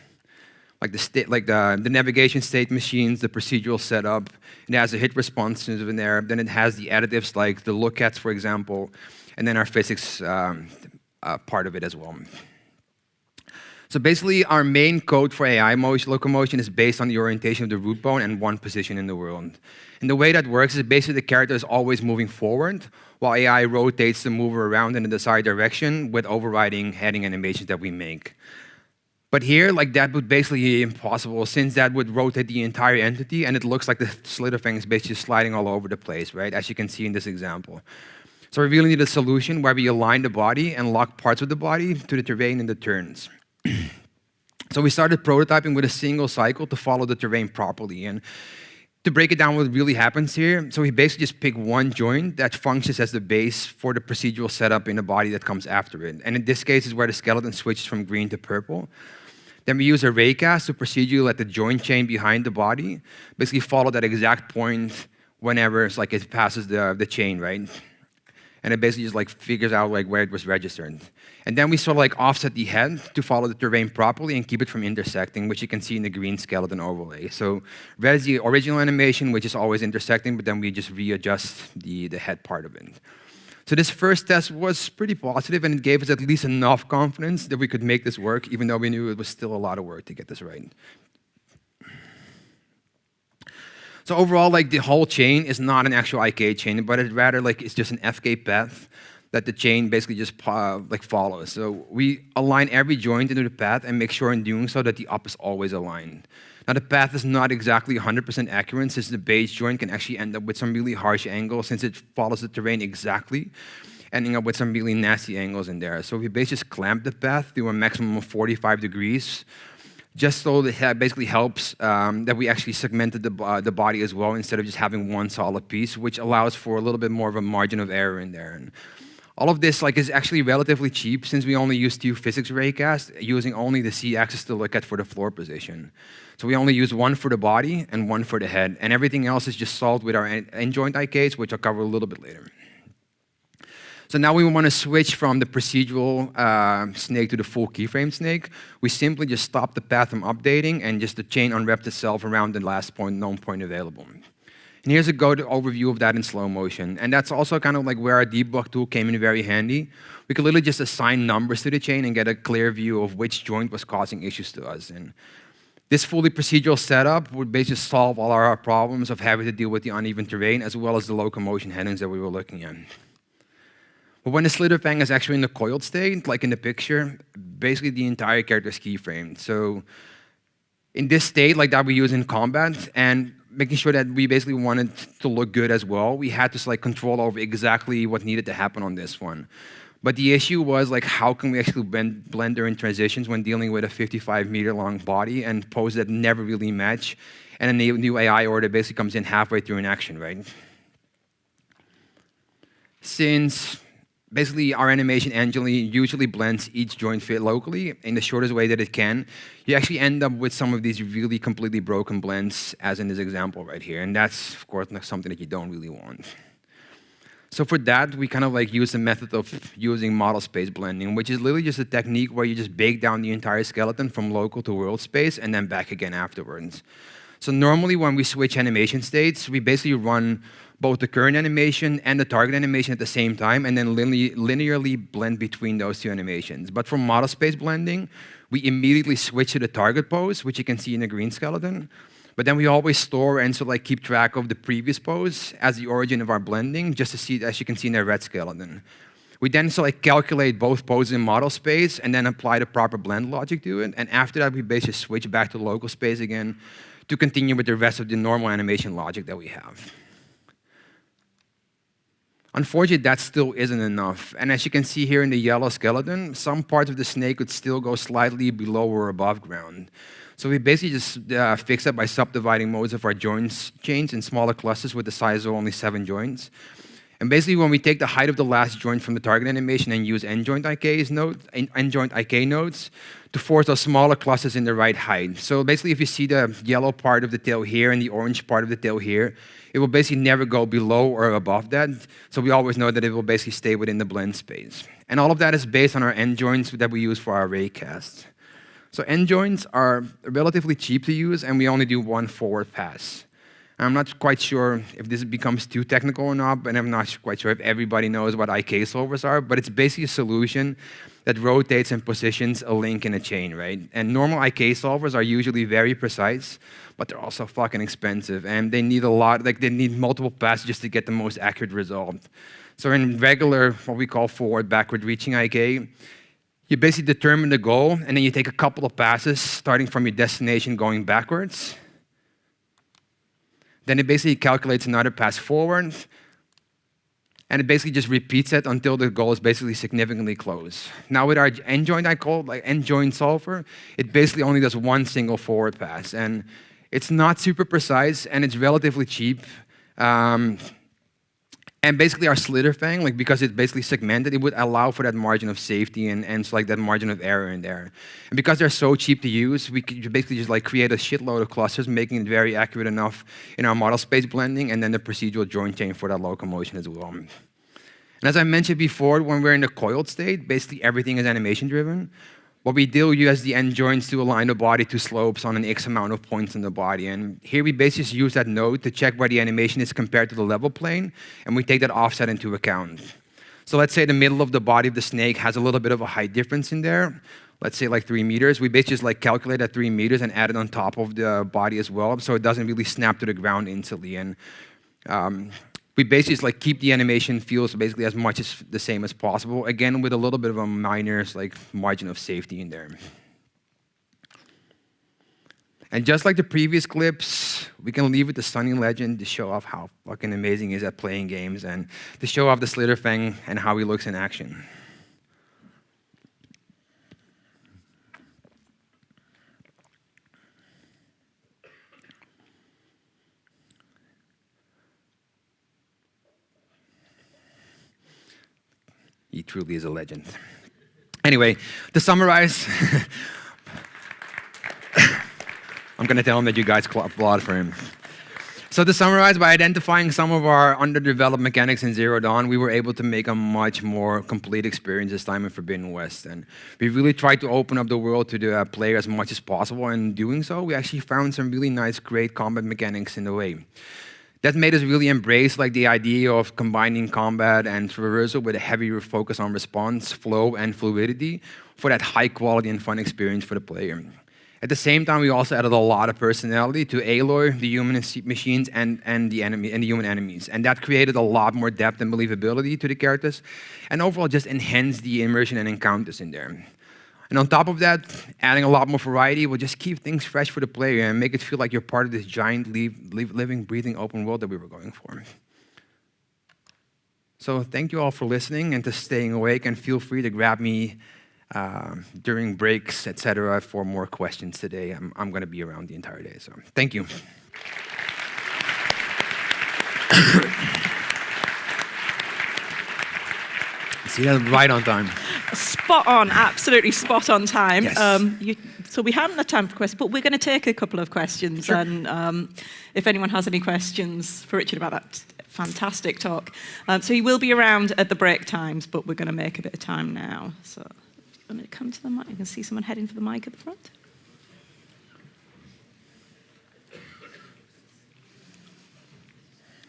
like the navigation state machines, the procedural setup. It has the hit responses in there. Then it has the additives like the lookats, for example, and then our physics part of it as well. So basically, our main code for AI locomotion is based on the orientation of the root bone and one position in the world. And the way that works is basically the character is always moving forward, while AI rotates the mover around in the desired direction with overriding heading animations that we make. But here, like that would basically be impossible, since that would rotate the entire entity, and it looks like the Slitherfang is basically sliding all over the place, right? As you can see in this example. So we really need a solution where we align the body and lock parts of the body to the terrain and the turns. So we started prototyping with a single cycle to follow the terrain properly. And to break it down, what really happens here, so we basically just pick one joint that functions as the base for the procedural setup in the body that comes after it. And in this case is where the skeleton switches from green to purple. Then we use a raycast to procedurally let the joint chain behind the body basically follow that exact point whenever it's like it passes the chain, right? And it basically just like figures out like where it was registered. And then we sort of like offset the head to follow the terrain properly and keep it from intersecting, which you can see in the green skeleton overlay. So red is the original animation, which is always intersecting, but then we just readjust the head part of it. So this first test was pretty positive, and it gave us at least enough confidence that we could make this work, even though we knew it was still a lot of work to get this right. So overall, like the whole chain is not an actual IK chain, but it rather like it's just an FK path that the chain basically just like follows. So we align every joint into the path and make sure in doing so that the up is always aligned. Now the path is not exactly 100% accurate, since the base joint can actually end up with some really harsh angles, since it follows the terrain exactly, ending up with some really nasty angles in there. So we basically just clamp the path to a maximum of 45 degrees, just so that basically helps that we actually segmented the body as well, instead of just having one solid piece, which allows for a little bit more of a margin of error in there. And all of this like is actually relatively cheap, since we only use 2 physics raycasts, using only the C-axis to look at for the floor position. So we only use one for the body and one for the head, and everything else is just solved with our end joint IKs, which I'll cover a little bit later. So now we want to switch from the procedural snake to the full keyframe snake. We simply just stop the path from updating, and just the chain unwraps itself around the last point, known point available. And here's a good overview of that in slow motion. And that's also kind of like where our debug tool came in very handy. We could literally just assign numbers to the chain and get a clear view of which joint was causing issues to us. And this fully procedural setup would basically solve all our problems of having to deal with the uneven terrain, as well as the locomotion headings that we were looking at. But when the Slitherfang is actually in the coiled state, like in the picture, basically the entire character is keyframed. So in this state, like that we use in combat, and making sure that we basically wanted to look good as well, we had to like control over exactly what needed to happen on this one. But the issue was like, how can we actually blend during transitions when dealing with a 55-meter long body and poses that never really match, and a new AI order basically comes in halfway through an action, right? Since basically our animation engine usually blends each joint fit locally in the shortest way that it can. You actually end up with some of these really completely broken blends, as in this example right here. And that's, of course, not something that you don't really want. So for that, we kind of like use the method of using model space blending, which is literally just a technique where you just bake down the entire skeleton from local to world space and then back again afterwards. So normally when we switch animation states, we basically run both the current animation and the target animation at the same time and then linearly blend between those two animations. But for model space blending, we immediately switch to the target pose, which you can see in the green skeleton. But then we always store and so like keep track of the previous pose as the origin of our blending, just to see, as you can see in the red skeleton. We then so like calculate both poses in model space and then apply the proper blend logic to it. And after that, we basically switch back to local space again to continue with the rest of the normal animation logic that we have. Unfortunately, that still isn't enough. And as you can see here in the yellow skeleton, some parts of the snake would still go slightly below or above ground. So we basically just fix that by subdividing most of our joints chains in smaller clusters with the size of only 7 joints. And basically, when we take the height of the last joint from the target animation and use end-joint IK nodes to force those smaller clusters in the right height. So basically, if you see the yellow part of the tail here and the orange part of the tail here, it will basically never go below or above that. So we always know that it will basically stay within the blend space. And all of that is based on our end joints that we use for our ray casts. So end joints are relatively cheap to use, and we only do 1 forward pass. I'm not quite sure if this becomes too technical or not, and I'm not quite sure if everybody knows what IK solvers are, but it's basically a solution that rotates and positions a link in a chain, right? And normal IK solvers are usually very precise, but they're also fucking expensive, and they need a lot, like they need multiple passes just to get the most accurate result. So in regular, what we call forward, backward reaching IK, you basically determine the goal, and then you take a couple of passes, starting from your destination going backwards. Then it basically calculates another pass forward, and it basically just repeats it until the goal is basically significantly close. Now with our end joint, I call it like end joint solver, it basically only does 1 single forward pass, and it's not super precise, and it's relatively cheap. And basically our slither fang, like because it's basically segmented, it would allow for that margin of safety and so like that margin of error in there. And because they're so cheap to use, we could basically just like create a shitload of clusters, making it very accurate enough in our model space blending, and then the procedural joint chain for that locomotion as well. And as I mentioned before, when we're in the coiled state, basically everything is animation driven. What we do, you use the end joints to align the body to slopes on an X amount of points in the body. And here we basically just use that node to check where the animation is compared to the level plane, and we take that offset into account. So let's say the middle of the body of the snake has a little bit of a height difference in there. Let's say like 3 meters. We basically just like calculate that 3 meters and add it on top of the body as well, so it doesn't really snap to the ground instantly. And we basically just like keep the animation feels basically as much as the same as possible, again with a little bit of a minor like margin of safety in there. And just like the previous clips, we can leave with the Sunny Legend to show off how fucking amazing he is at playing games and to show off the slither fang and how he looks in action. He truly is a legend. Anyway, to summarize, I'm going to tell him that you guys applaud for him. So to summarize, by identifying some of our underdeveloped mechanics in Zero Dawn, we were able to make a much more complete experience this time in Forbidden West. And we really tried to open up the world to the player as much as possible. And in doing so, we actually found some really nice, great combat mechanics in the way. That made us really embrace like the idea of combining combat and traversal with a heavier focus on response, flow, and fluidity for that high quality and fun experience for the player. At the same time, we also added a lot of personality to Aloy, the human machines, and the human enemies. And that created a lot more depth and believability to the characters, and overall just enhanced the immersion and encounters in there. And on top of that, adding a lot more variety will just keep things fresh for the player and make it feel like you're part of this giant, living, breathing open world that we were going for. So thank you all for listening and to staying awake, and feel free to grab me during breaks, etc., for more questions today. I'm going to be around the entire day, so thank you. See, that's right on time. Spot on, absolutely spot on time. Yes. So we haven't had time for questions, but we're going to take a couple of questions. Sure. And if anyone has any questions for Richard about that fantastic talk. So he will be around at the break times, but we're going to make a bit of time now. So I'm going to come to the mic. You can see someone heading for the mic at the front.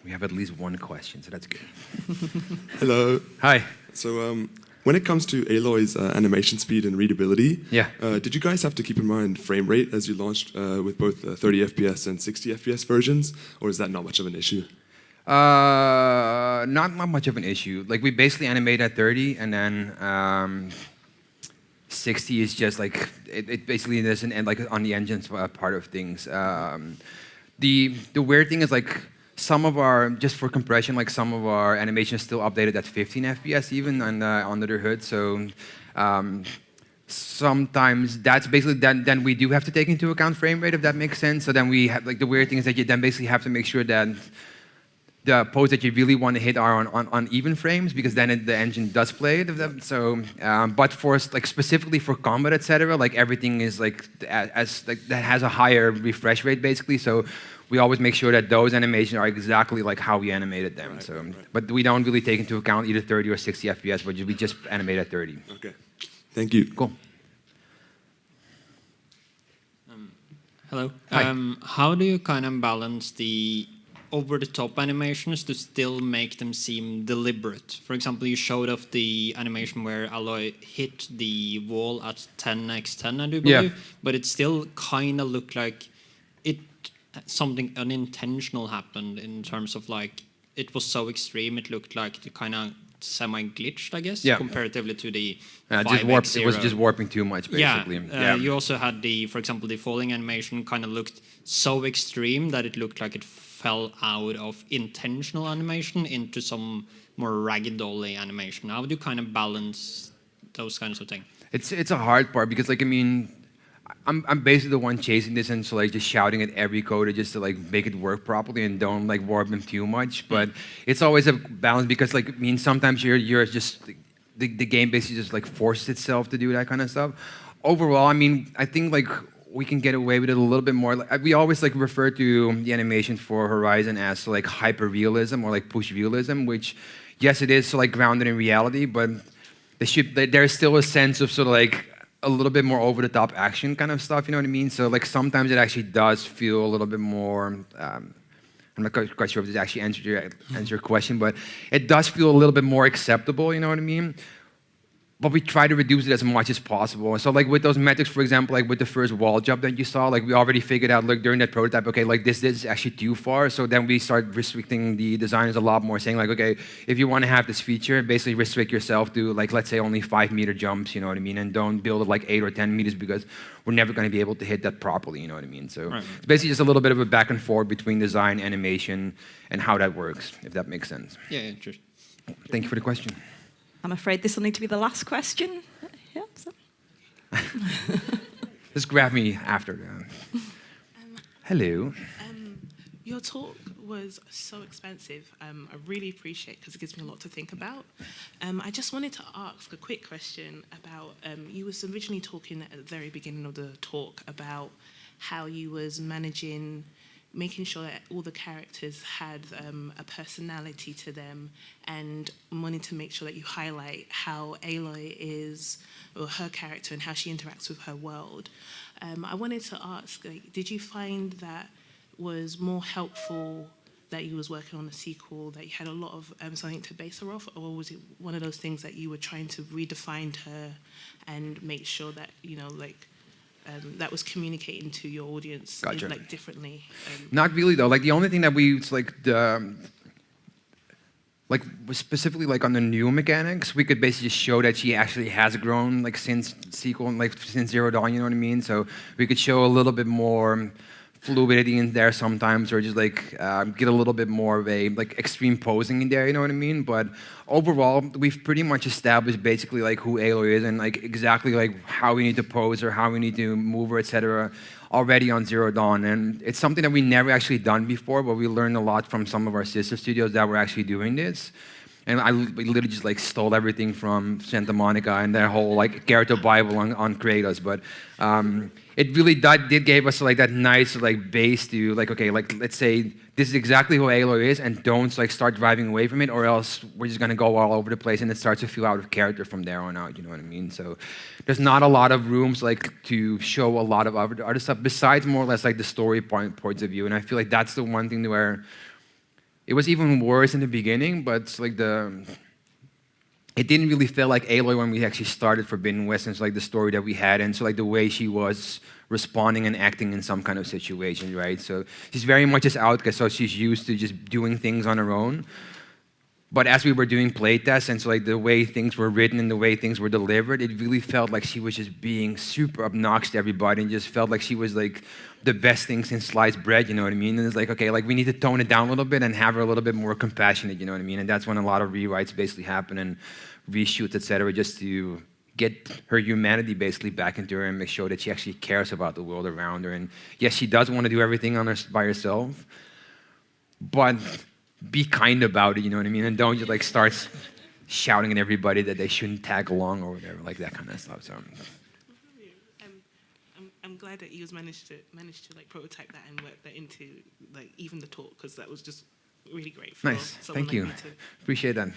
We have at least one question, so that's good. Hello. Hi. So when it comes to Aloy's animation speed and readability, Yeah. Did you guys have to keep in mind frame rate as you launched with both 30 FPS and 60 FPS versions, or is that not much of an issue? Not much of an issue. Like we basically animate at 30, and then 60 is just like it basically doesn't end like on the engine's part of things. The weird thing is like some of our, just for compression, like some of our animation is still updated at 15 FPS even under the hood. So sometimes that's basically then we do have to take into account frame rate, if that makes sense. So then we have like the weird thing is that you then basically have to make sure that the pose that you really want to hit are on even frames, because then the engine does play it. So, but for like specifically for combat, etc., like everything is like as like that has a higher refresh rate basically. So we always make sure that those animations are exactly like how we animated them. Right, so, right. but we don't really take into account either 30 or 60 FPS, but we just animate at 30. Okay. Thank you. Cool. Hello. Hi. How do you kind of balance the over-the-top animations to still make them seem deliberate? For example, you showed off the animation where Aloy hit the wall at 10x10, I do believe, Yeah. but it still kind of looked like something unintentional happened in terms of like it was so extreme. It looked like it kind of semi-glitched, I guess, Yeah. comparatively to the Just 5x0. it was just warping too much basically. Yeah, you also had for example, the falling animation kind of looked so extreme that it looked like it fell out of intentional animation into some more ragdoll animation. How do you kind of balance those kinds of things? It's a hard part because like I mean, I'm basically the one chasing this and so like just shouting at every coder just to like make it work properly and don't like warp them too much. But it's always a balance because like I mean sometimes you're just the game basically just like forces itself to do that kind of stuff. Overall, I mean I think like we can get away with it a little bit more. Like, we always like refer to the animation for Horizon as like hyper realism or like push realism, which yes it is so like grounded in reality, but there's still a sense of sort of like a little bit more over the top action kind of stuff, you know what I mean? So like sometimes it actually does feel a little bit more. I'm not quite sure if this actually answered your question, but it does feel a little bit more acceptable, you know what I mean? But we try to reduce it as much as possible. So like with those metrics, for example, like with the first wall jump that you saw, like we already figured out like during that prototype, okay, like this is actually too far. So then we start restricting the designers a lot more, saying like, okay, if you want to have this feature, basically restrict yourself to like, let's say only 5-meter jumps, you know what I mean? And don't build it like 8 or 10 meters because we're never going to be able to hit that properly, you know what I mean? So right. It's basically just a little bit of a back and forth between design, animation, and how that works, if that makes sense. Yeah, just. Thank you for the question. I'm afraid this will need to be the last question. Yeah, so. Just grab me after. Hello. Your talk was so expensive. I really appreciate it because it gives me a lot to think about. I just wanted to ask a quick question about, you was originally talking at the very beginning of the talk about how you was making sure that all the characters had a personality to them and wanting to make sure that you highlight how Aloy is, or her character, and how she interacts with her world. I wanted to ask, like, did you find that was more helpful that you was working on a sequel, that you had a lot of something to base her off, or was it one of those things that you were trying to redefine her and make sure that, you know, like, that was communicating to your audience Gotcha. like differently? Not really though. Like the only thing that we specifically like on the new mechanics, we could basically just show that she actually has grown like since sequel and like since Zero Dawn. You know what I mean? So we could show a little bit more fluidity in there sometimes, or just like get a little bit more of a like extreme posing in there, you know what I mean? But overall, we've pretty much established basically like who Aloy is and like exactly like how we need to pose her, how we need to move her, etc. already on Zero Dawn. And it's something that we never actually done before, but we learned a lot from some of our sister studios that were actually doing this. And I literally just like stole everything from Santa Monica and their whole like character Bible on Kratos. But it really did give us like that nice like base to like, okay, like let's say this is exactly who Aloy is, and don't like start driving away from it, or else we're just gonna go all over the place and it starts to feel out of character from there on out. You know what I mean? So there's not a lot of rooms like to show a lot of other stuff besides more or less like the story points of view. And I feel like that's the one thing where it was even worse in the beginning, but it's like it didn't really feel like Aloy when we actually started Forbidden West, and it's like the story that we had, and so like the way she was responding and acting in some kind of situation, right? So she's very much this outcast, so she's used to just doing things on her own. But as we were doing playtests, and so like the way things were written and the way things were delivered, it really felt like she was just being super obnoxious to everybody, and just felt like she was like the best thing since sliced bread, you know what I mean? And it's like, okay, like we need to tone it down a little bit and have her a little bit more compassionate, you know what I mean? And that's when a lot of rewrites basically happen and reshoots, etc., just to get her humanity basically back into her and make sure that she actually cares about the world around her. And yes, she does want to do everything by herself, but be kind about it, you know what I mean? And don't just like start shouting at everybody that they shouldn't tag along or whatever, like that kind of stuff. So I'm glad that you managed to like prototype that and work that into like even the talk, because that was just really great. Nice, thank you. Appreciate that.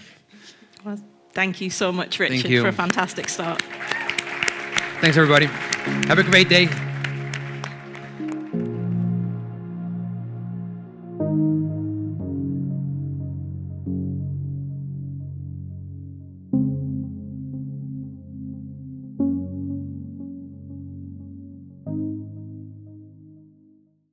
Well, thank you so much, Richard, Thank you. for a fantastic start. Thanks, everybody. Have a great day.